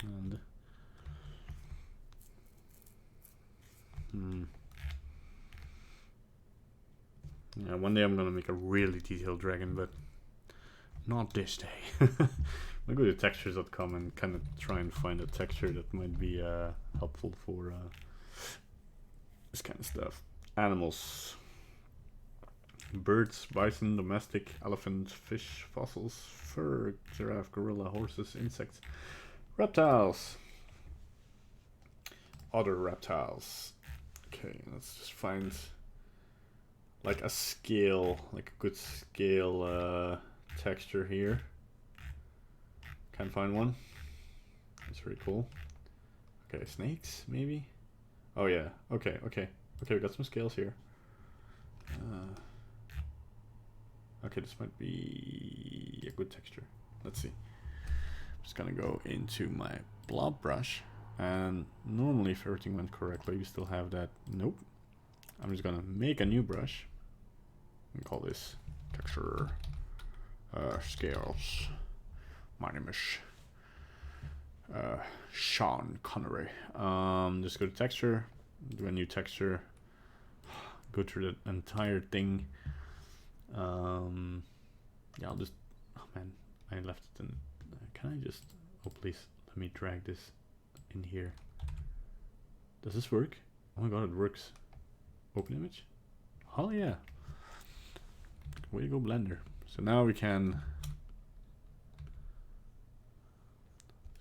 and yeah, one day I'm gonna make a really detailed dragon, but not this day. I'll go to textures.com and kind of try and find a texture that might be helpful for this kind of stuff. Animals. Birds, bison, domestic, elephant, fish, fossils, fur, giraffe, gorilla, horses, insects, reptiles. Other reptiles. Okay, let's just find like a scale, like a good scale texture here. Can't find one. That's pretty cool. Okay, snakes, maybe? Oh yeah, okay, we got some scales here. Okay, this might be a good texture. Let's see. I'm just gonna go into my blob brush, and normally if everything went correctly, we still have that. Nope. I'm just gonna make a new brush and call this texture scales. My name is Sean Connery. Just go to texture, do a new texture, go through the entire thing. Yeah, I'll just, oh man, I left it in, can I just, oh please, let me drag this in here. Does this work? Oh my god, it works. Open image? Oh yeah. Way to go, Blender. So now we can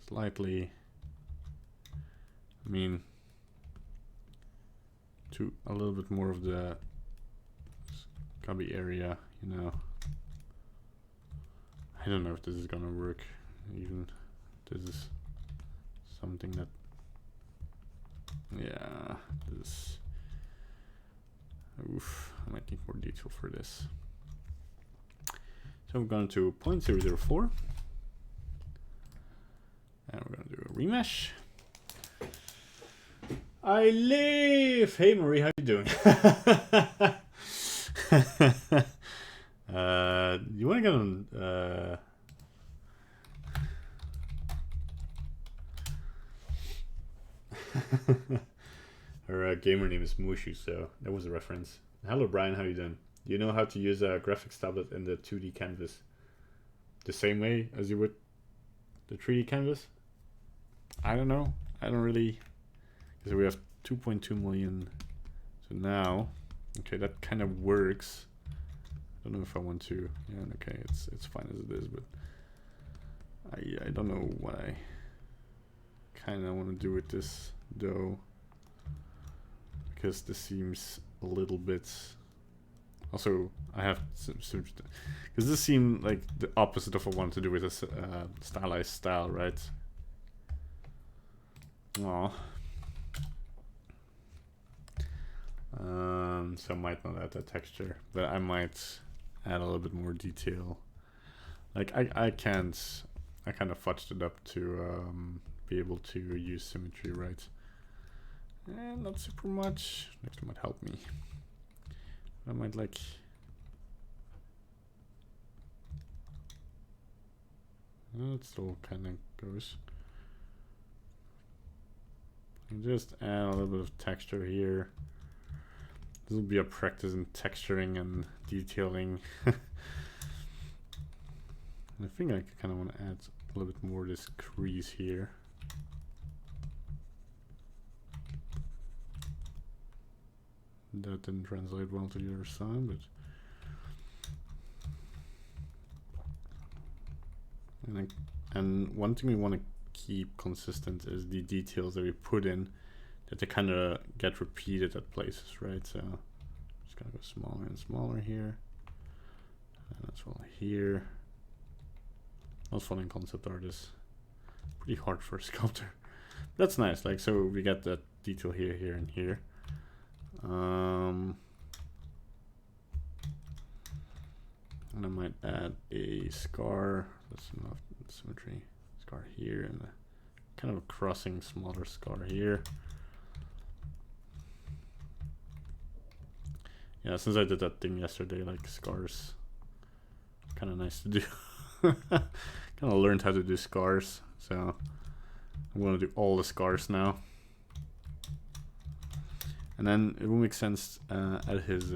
slightly, I mean, to a little bit more of the cubby area, you know. I don't know if this is gonna work. Even this is something that, yeah, this. Oof, I might need more detail for this. So we're going to 0.004, and we're gonna do a remesh. I live. Hey Marie, how you doing? You want to get on? Her gamer name is Mushu, so that was a reference. Hello Brian, how you doing? Do you know how to use a graphics tablet in the 2D canvas? The same way as you would the 3D canvas? I don't know. I don't really. So we have 2.2 million. So now, okay, that kind of works. I don't know if I want to. Yeah, okay, it's fine as it is, but I don't know what I kind of want to do with this though, because this seems a little bit. Also, I have some because this seemed like the opposite of what I wanted to do with this stylized style, right? Aw. So I might not add that texture, but I might add a little bit more detail. Like I can't I kind of fudged it up to be able to use symmetry right. And not super much. Next one might help me. I might like... It still kind of goes. And just add a little bit of texture here. This will be a practice in texturing and detailing. I think I kind of want to add a little bit more of this crease here. That didn't translate well to the other side, but and one thing we want to keep consistent is the details that we put in, that they kind of get repeated at places, right? So just gonna go smaller and smaller here, and as well here. Most fun in concept art is pretty hard for a sculptor. That's nice. Like, so we get that detail here, here, and here. And I might add a scar. That's enough symmetry. Scar here, and a kind of a crossing smaller scar here. Yeah, since I did that thing yesterday, like scars, kind of nice to do. Kind of learned how to do scars, so I'm gonna do all the scars now. And then it will make sense at his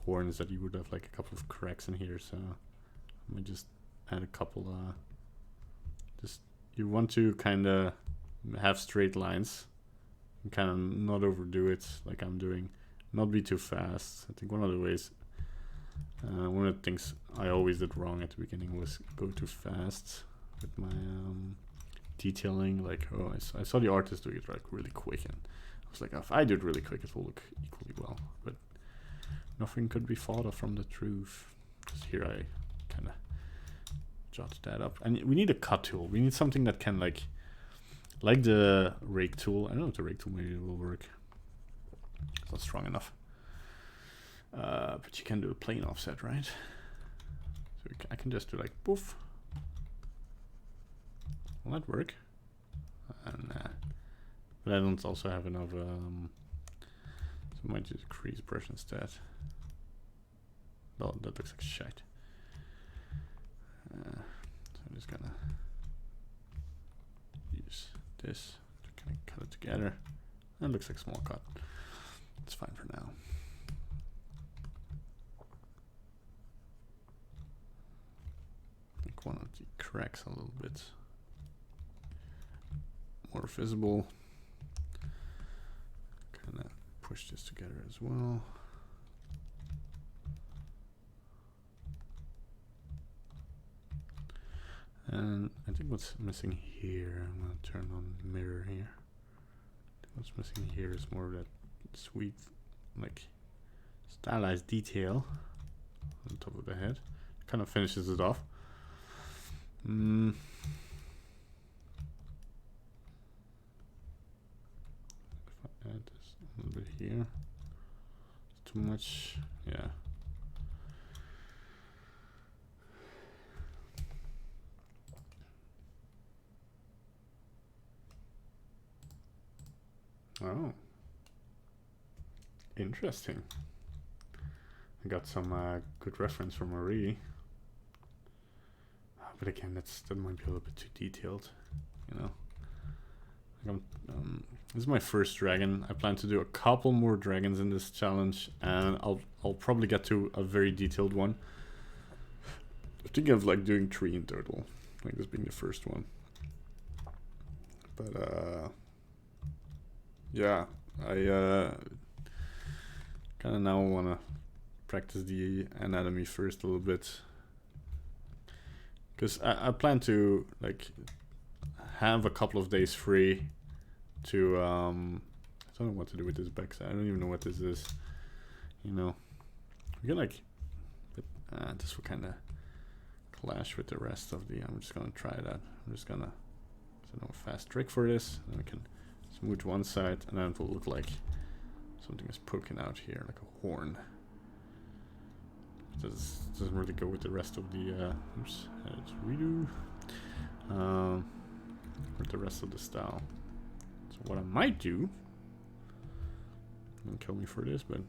horns that you would have like a couple of cracks in here, so let me just add a couple. Just, you want to kind of have straight lines and kind of not overdo it like I'm doing, not be too fast. I think one of the ways, one of the things I always did wrong at the beginning was go too fast with my detailing. Like, oh, I saw the artist do it like really quick, and I was like, if I do it really quick, it will look equally well. But nothing could be farther from the truth. Just here I kind of jotted that up. And we need a cut tool. We need something that can like the rake tool. I don't know if the rake tool maybe will work. It's not strong enough. But you can do a plane offset, right? So I can just do like poof. Will that work? And but I don't also have enough. So I might just crease brush instead. Oh, that looks like shite. So I'm just gonna use this to kind of cut it together. That looks like a small cut. It's fine for now. Make one of the cracks a little bit more visible. Kind of push this together as well. And I think what's missing here, I'm going to turn on mirror here. What's missing here is more of that sweet, like, stylized detail on top of the head. Kind of finishes it off. If I add this a little bit here, it's too much, yeah. Oh, interesting. I got some good reference from Marie. But again, that might be a little bit too detailed, you know. This is my first dragon. I plan to do a couple more dragons in this challenge, and I'll probably get to a very detailed one. I'm thinking of like doing 3 in total, like this being the first one. But yeah, I kind of now want to practice the anatomy first a little bit, because I plan to like have a couple of days free to I don't know what to do with this back side. I don't even know what this is, you know. We can like, but this will kind of clash with the rest of the. I'm just gonna try that. I'm just gonna set up a fast trick for this, and we can smooth one side, and then it will look like something is poking out here, like a horn. Doesn't really go with the rest of the. Oops, let's redo. with the rest of the style. So what I might do, don't kill me for this, but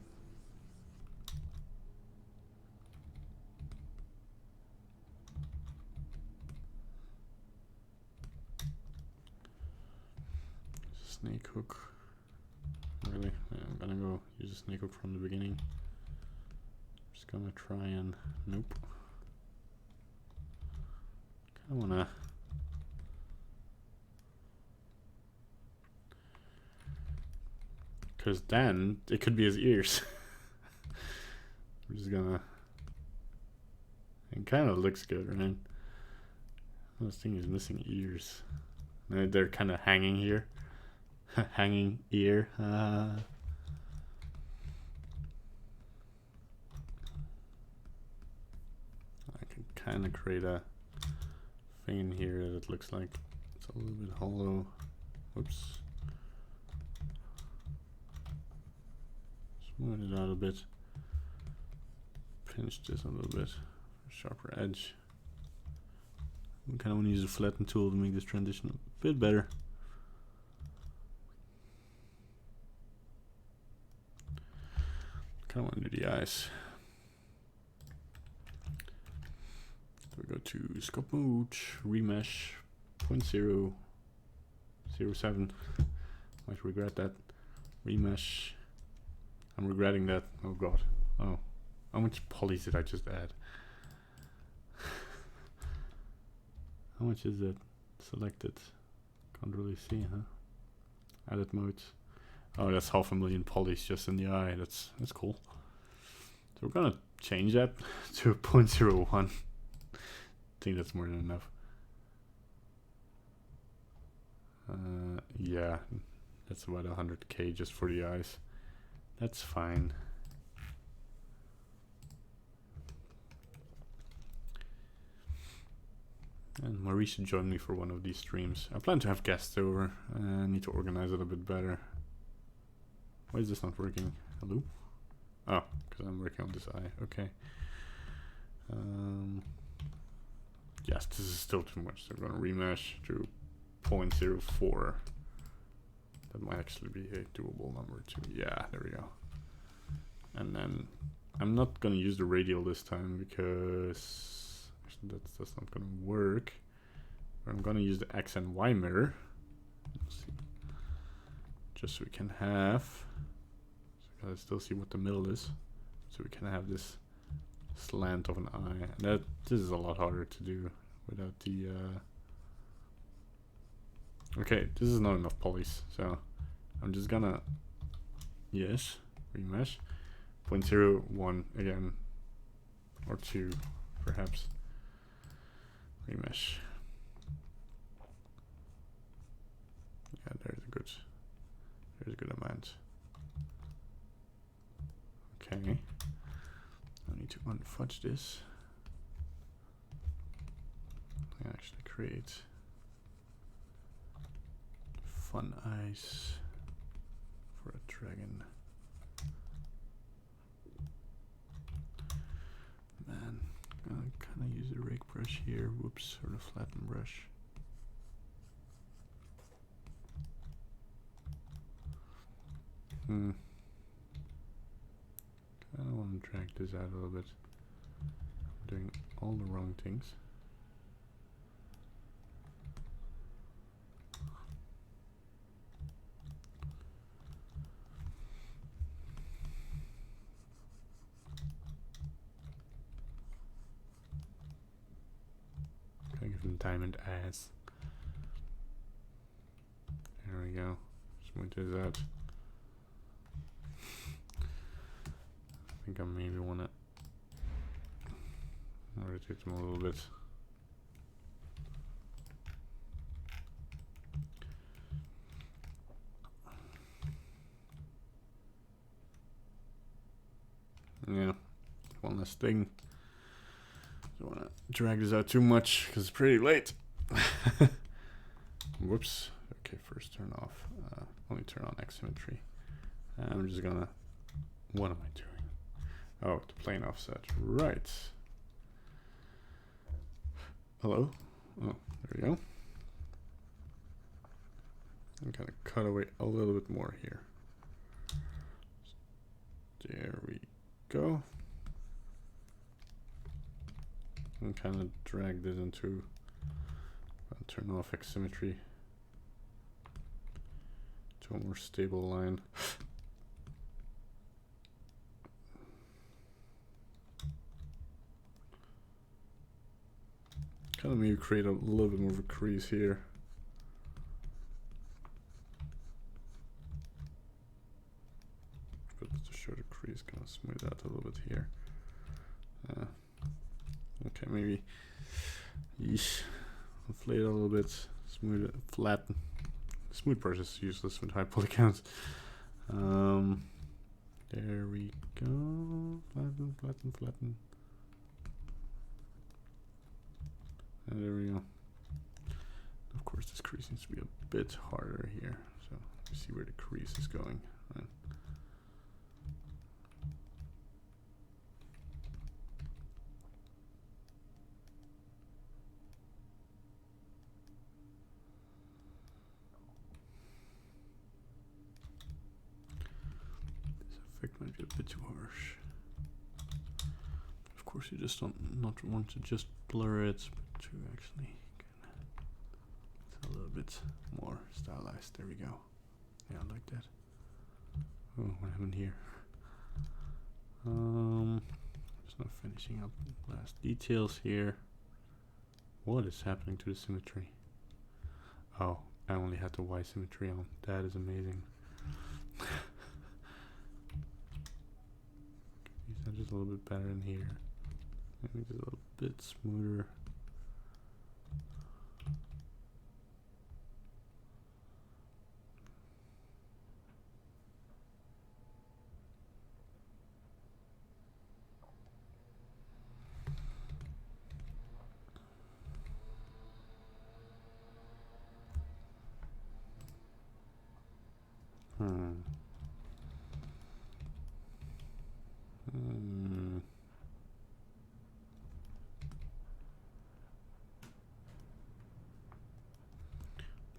snake hook. Really? Yeah, I'm gonna go use a snake hook from the beginning. Just gonna try and nope. Kinda wanna because then it could be his ears. I'm just gonna. It kind of looks good, right? This thing is missing ears. They're kind of hanging here. Hanging ear. I can kind of create a thing in here that looks like it's a little bit hollow. Whoops. Smooth it out a bit. Pinch this a little bit. Sharper edge. I kind of want to use a flatten tool to make this transition a bit better. Kind of want to do the eyes. So we go to Sculpt mode, remesh 0.007. Might regret that. Remesh. I'm regretting that. Oh god. Oh. How much polys did I just add? How much is it? Selected. Can't really see, huh? Edit mode. Oh, that's 500,000 polys just in the eye. That's cool. So we're gonna change that to 0.01. I think that's more than enough. Yeah, that's about 100k just for the eyes. That's fine. And Marie should join me for one of these streams. I plan to have guests over. I need to organize it a bit better. Why is this not working? Hello? Oh, because I'm working on this eye. Okay. Yes, this is still too much. So I'm going to remesh to 0.04. That might actually be a doable number too. Yeah, there we go. And then I'm not going to use the radial this time because that's not going to work. But I'm going to use the X and Y mirror. Let's see. Just so we can have, so I still see what the middle is. So we can have this slant of an eye. And this is a lot harder to do without the, okay, this is not enough polys. So I'm just gonna, yes, remesh. 0.01 again, or 2 perhaps. Remesh. Yeah, there's a good amount. Okay, I need to unfudge this. I actually create fun eyes for a dragon. Man, I'm gonna kind of use a rake brush here. Whoops, or the flatten brush. I want to drag this out a little bit. I'm doing all the wrong things. Gotta give them diamond eyes. There we go. Smooth this out. I think I maybe want to rotate them a little bit. Yeah, one last thing. Don't want to drag this out too much because it's pretty late. Whoops. Okay, first turn off. Only turn on X symmetry. I'm just gonna. What am I doing? Oh, the plane offset. Right. Hello? Oh, there we go. kind of cut away a little bit more here. There we go. And kind of drag this into turn off asymmetry to a more stable line. Kind of maybe create a little bit more of a crease here. But to show the crease, kind of smooth out a little bit here. Okay, maybe inflate it a little bit, smooth it, flatten. Smooth brush is useless with high poly counts. There we go. Flatten, flatten, flatten. And there we go. Of course, this crease needs to be a bit harder here, so you see where the crease is going. Right. Effect might be a bit too harsh. Of course, you just not want to just blur it, but to actually it's a little bit more stylized. There we go. Yeah, like that. Oh, what happened here? Just not finishing up last details here. What is happening to the symmetry? Oh, I only had the Y symmetry on. That is amazing. These are just a little bit better in here. Maybe just a little bit smoother.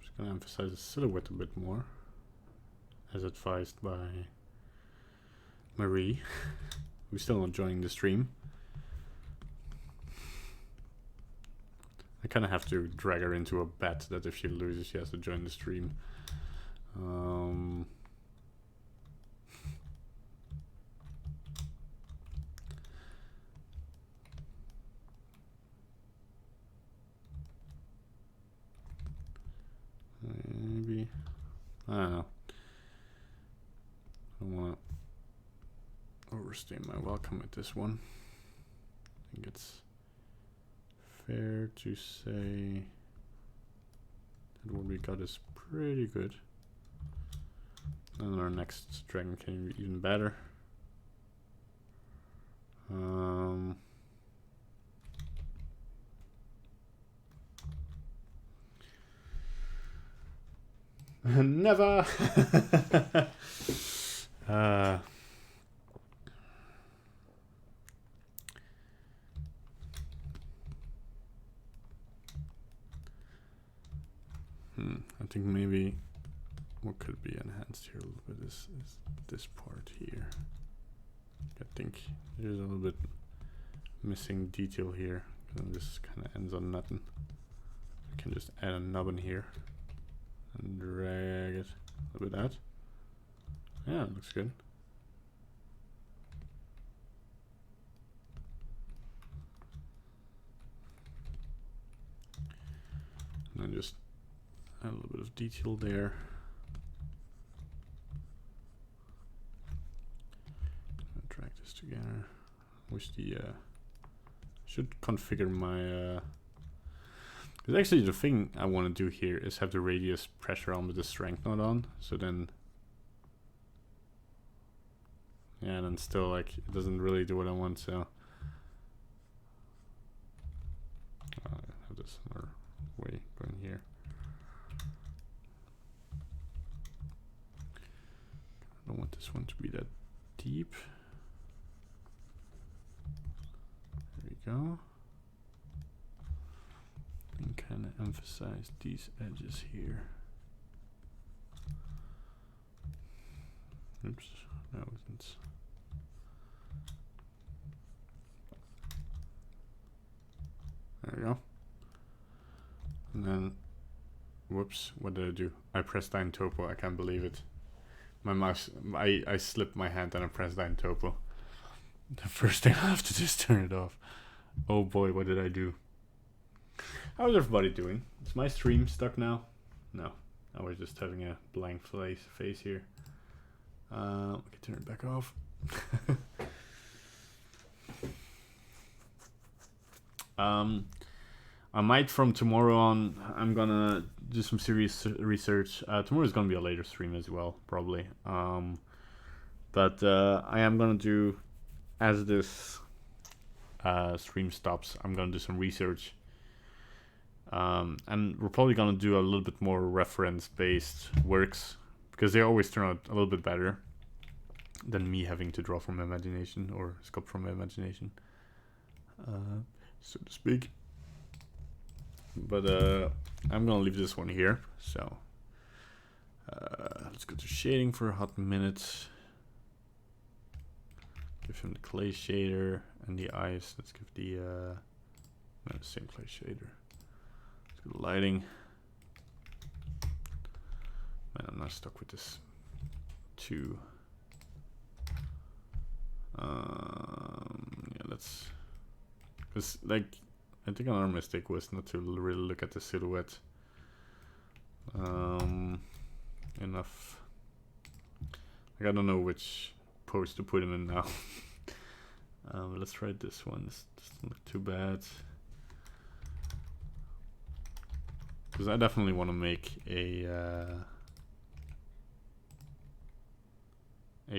Just gonna emphasize the silhouette a bit more, as advised by Marie, who's still not joining the stream. I kind of have to drag her into a bet that if she loses, she has to join the stream. Maybe, I don't know. I don't want to overstay my welcome with this one. I think it's fair to say that what we got is pretty good. And our next dragon can be even better. Never. I think maybe what could be enhanced here a little bit is this part here. I think there's a little bit missing detail here, and this kind of ends on nothing. I can just add a nubbin here and drag it a little bit out. Yeah, it looks good. And then just add a little bit of detail there. Drag this together. Wish the should configure my because actually the thing I want to do here is have the radius pressure on with the strength not on, so then yeah, and then still like it doesn't really do what I want, so I have this other way going here. I don't want this one to be that deep. There we go. And kind of emphasize these edges here. Oops, that wasn't. There we go. And then, whoops, what did I do? I pressed Dyn Topo, I can't believe it. My mouse, I slipped my hand and I pressed Dyn Topo. The first thing I have to do is turn it off. Oh boy, what did I do? How's everybody doing? Is my stream stuck now? No, I was just having a blank face here. We can turn it back off. I might from tomorrow on, I'm gonna do some serious research. Tomorrow is gonna be a later stream as well, probably. But I am gonna do, as this stream stops, I'm gonna do some research. And we're probably gonna do a little bit more reference-based works, because they always turn out a little bit better than me having to draw from imagination or sculpt from imagination, so to speak. But I'm gonna leave this one here. So let's go to shading for a hot minute. Give him the clay shader and the eyes. Let's give the no, the same clay shader. Let's go to lighting. Man, I'm not stuck with this too. Yeah, let's, because like, I think another mistake was not to really look at the silhouette enough. Like, I don't know which pose to put him in now. Let's try this one. This doesn't look too bad, because I definitely want to make a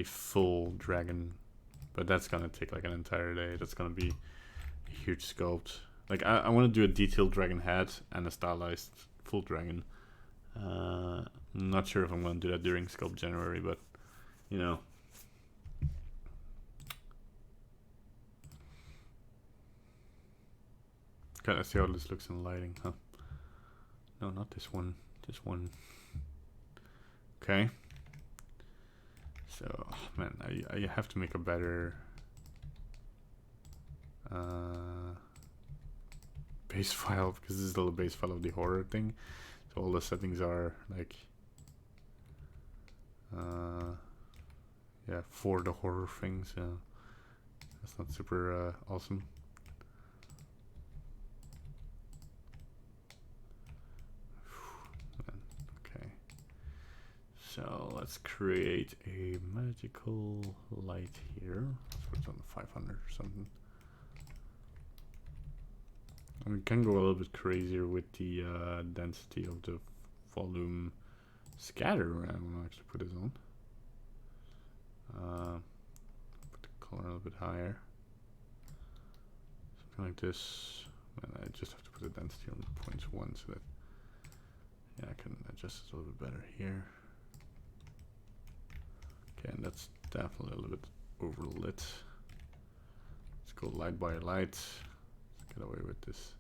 full dragon, but that's gonna take like an entire day. That's gonna be a huge sculpt. Like, I want to do a detailed dragon head and a stylized full dragon. I'm not sure if I'm going to do that during SculptJanuary, but, you know. Okay, let's see how this looks in lighting, huh? No, not this one. This one. Okay. So, oh, man, I have to make a better base file, because this is still a base file of the horror thing, so all the settings are like yeah, for the horror thing, so that's not super awesome. Okay, so let's create a magical light here. Let's put it on the 500 or something. And we can go a little bit crazier with the density of the volume scatter. I want to actually put this on. Put the color a little bit higher. Something like this. And I just have to put the density on 0.1 so that, yeah, I can adjust it a little bit better here. Okay, and that's definitely a little bit overlit. Let's go light by light. Get away with this.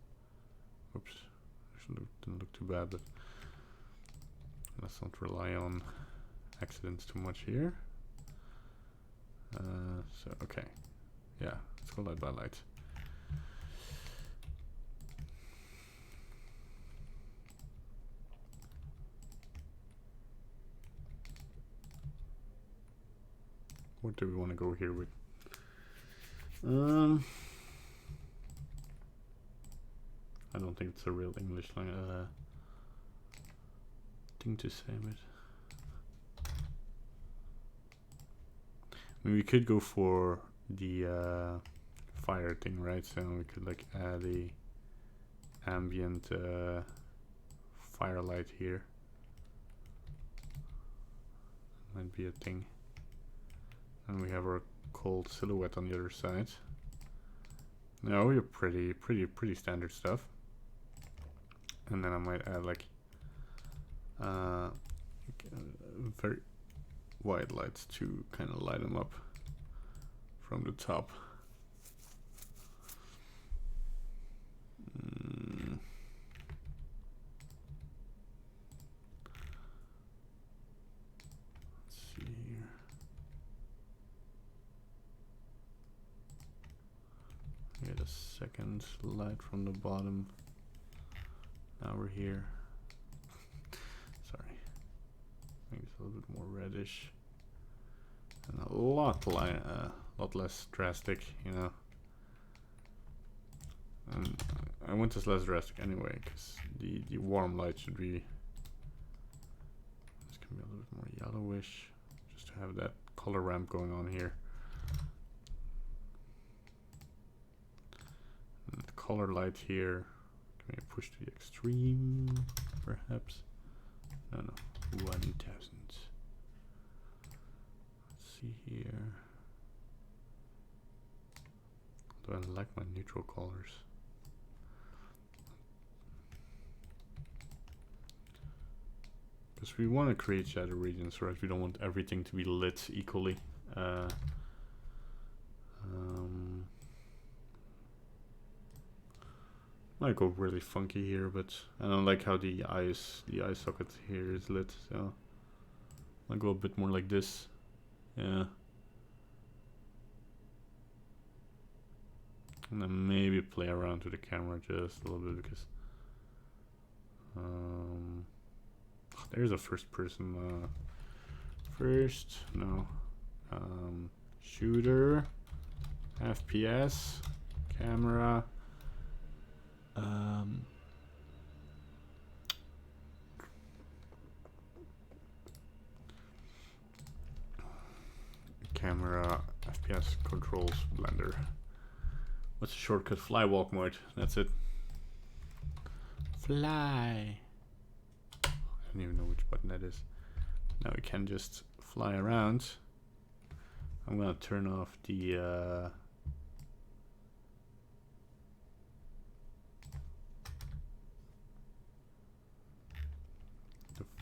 Oops, didn't look too bad, but let's not rely on accidents too much here. So okay, yeah, let's go light by light. What do we want to go here with? I don't think it's a real English thing to say, but I mean, we could go for the fire thing, right? So we could like add a ambient firelight here. Might be a thing. And we have our cold silhouette on the other side. No, we're pretty standard stuff. And then I might add like very wide lights to kind of light them up from the top. Let's see here. Get a second light from the bottom. Now we're here. Sorry. Make it a little bit more reddish. And a lot less drastic, you know. And I want this less drastic anyway, because the warm light should be. This can be a little bit more yellowish, just to have that color ramp going on here. And the color light here can be pushed to the extreme, perhaps. No, 1000. Let's see here. Do I like my neutral colors? Because we want to create shadow regions, right? We don't want everything to be lit equally. Might go really funky here, but I don't like how the eye socket here is lit, so I'll go a bit more like this. Yeah. And then maybe play around with the camera just a little bit, because there's a first person shooter, FPS, camera, camera, FPS, controls, blender. What's the shortcut? Fly walk mode. That's it. Fly. I don't even know which button that is. Now we can just fly around. I'm gonna turn off the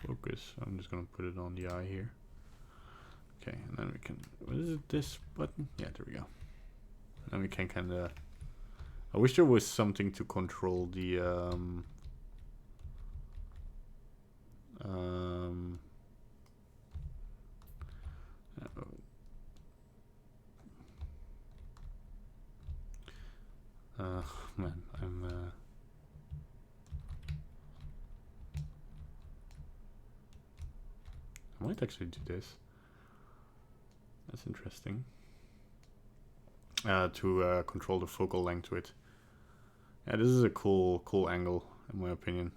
focus. I'm just gonna put it on the eye here. Okay, and then we can. What is it? This button? Yeah, there we go. And we can kind of. I wish there was something to control the man, I might actually do this. That's interesting. To control the focal length to it. Yeah, this is a cool angle in my opinion.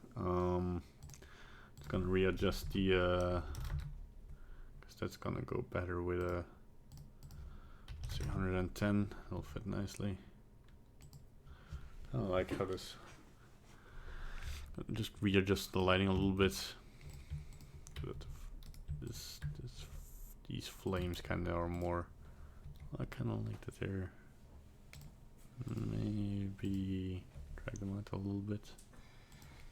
It's gonna readjust the because that's gonna go better with a, let's see, 110. It'll fit nicely. I like how this. Just readjust the lighting a little bit so that these flames kind of are more. I kind of like that they're maybe drag them out a little bit,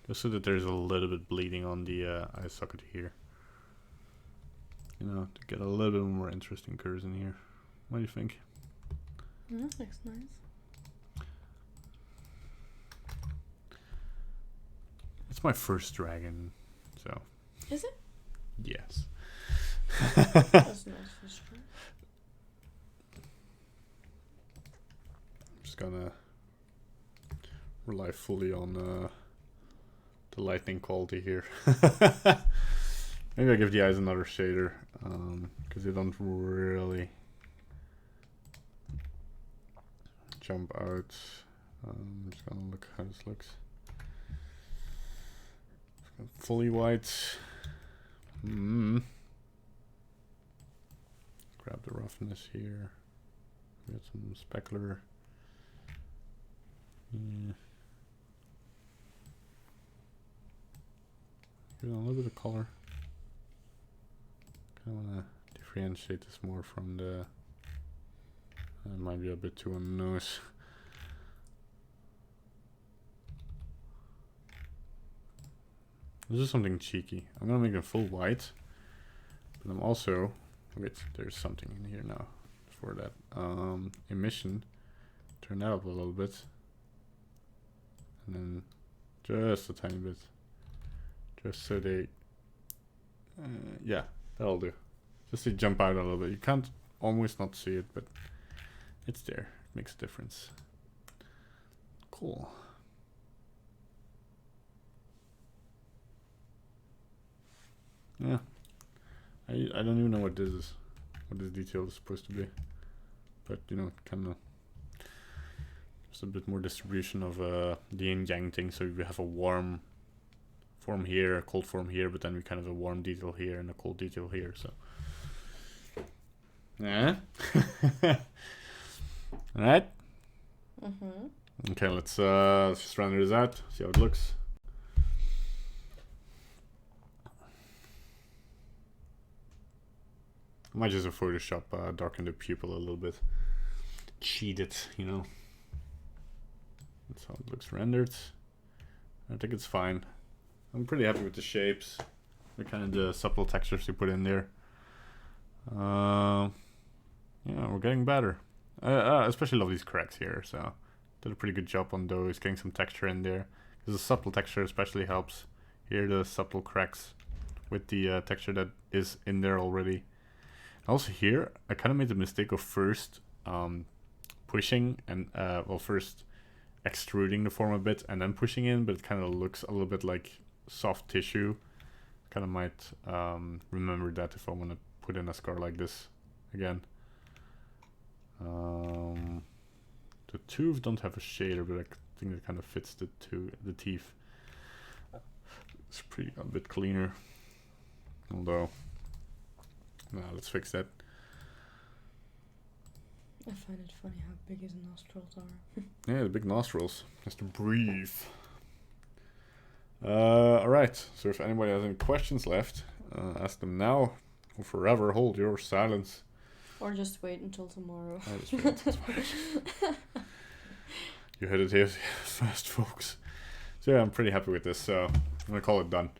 just so that there's a little bit bleeding on the eye socket here. You know, to get a little bit more interesting curves in here. What do you think? That looks nice. It's my first dragon, so. Is it? Yes. That's nice for sure. Just gonna rely fully on the lighting quality here. Maybe I give the eyes another shader, because they don't really jump out. I'm just gonna look how this looks. Fully white. Grab the roughness here. We got some specular. Yeah. Give it a little bit of color. Kind of want to differentiate this more from the. It might be a bit too on the nose. This is something cheeky. I'm gonna make it full white, but I'm also. Wait, there's something in here now for that emission. Turn that up a little bit. And then just a tiny bit, just so they, yeah, that'll do. Just to jump out a little bit. You can't almost not see it, but it's there. It makes a difference. Cool. Yeah. I don't even know what this is. What this detail is supposed to be. But, you know, kind of just a bit more distribution of the yin yang thing. So we have a warm form here, a cold form here, but then we kind of have a warm detail here and a cold detail here. So, yeah. All right. Okay, let's just render this out. See how it looks. I might just Photoshop darken the pupil a little bit. Cheat it, you know. That's how it looks rendered. I think it's fine. I'm pretty happy with the shapes. The kind of the subtle textures you put in there. Yeah, we're getting better. I especially love these cracks here, so did a pretty good job on those, getting some texture in there. Because the subtle texture especially helps. Here the subtle cracks with the texture that is in there already. Also here, I kind of made the mistake of first pushing and, well, first extruding the form a bit and then pushing in, but it kind of looks a little bit like soft tissue. Kind of might remember that if I want to put in a scar like this again. The tooth don't have a shader, but I think it kind of fits the teeth. It's pretty a bit cleaner, although. Now let's fix that. I find it funny how big his nostrils are. Yeah, the big nostrils. Has to breathe. Alright, so if anybody has any questions left, ask them now or forever. Hold your silence. Or just wait until tomorrow. Just wait until tomorrow. You heard it here first, folks. So yeah, I'm pretty happy with this, so I'm gonna call it done.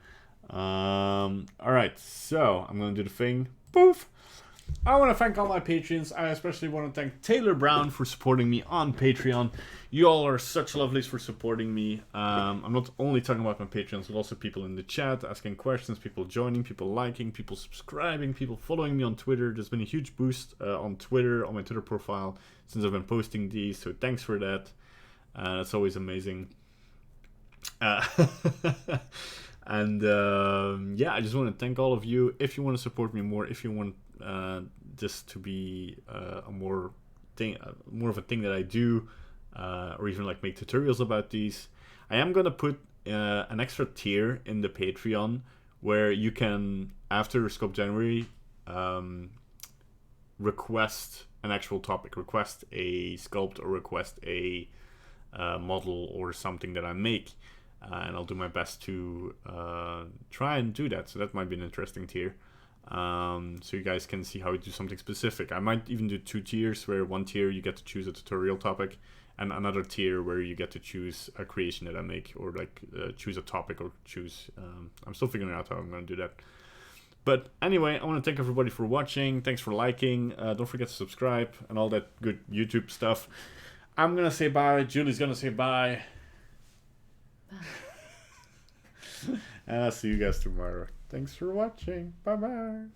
Alright, so I'm gonna do the thing. Poof! I want to thank all my patrons. I especially want to thank Taylor Brown for supporting me on Patreon. You all are such lovelies for supporting me. I'm not only talking about my patrons, but also people in the chat asking questions, people joining, people liking, people subscribing, people following me on Twitter. There's been a huge boost on Twitter, on my Twitter profile, since I've been posting these, so thanks for that. It's always amazing. And yeah, I just want to thank all of you. If you want to support me more, if you want this to be more of a thing that I do, or even like make tutorials about these, I am gonna put an extra tier in the Patreon where you can, after SculptJanuary, request an actual topic, request a sculpt or request a model or something that I make. And I'll do my best to try and do that. So that might be an interesting tier. So you guys can see how we do something specific. I might even do 2 tiers, where one tier you get to choose a tutorial topic, and another tier where you get to choose a creation that I make, or like choose a topic, or choose... I'm still figuring out how I'm going to do that. But anyway, I want to thank everybody for watching. Thanks for liking. Don't forget to subscribe and all that good YouTube stuff. I'm going to say bye. Julie's going to say bye. And I'll see you guys tomorrow. Thanks for watching. Bye bye.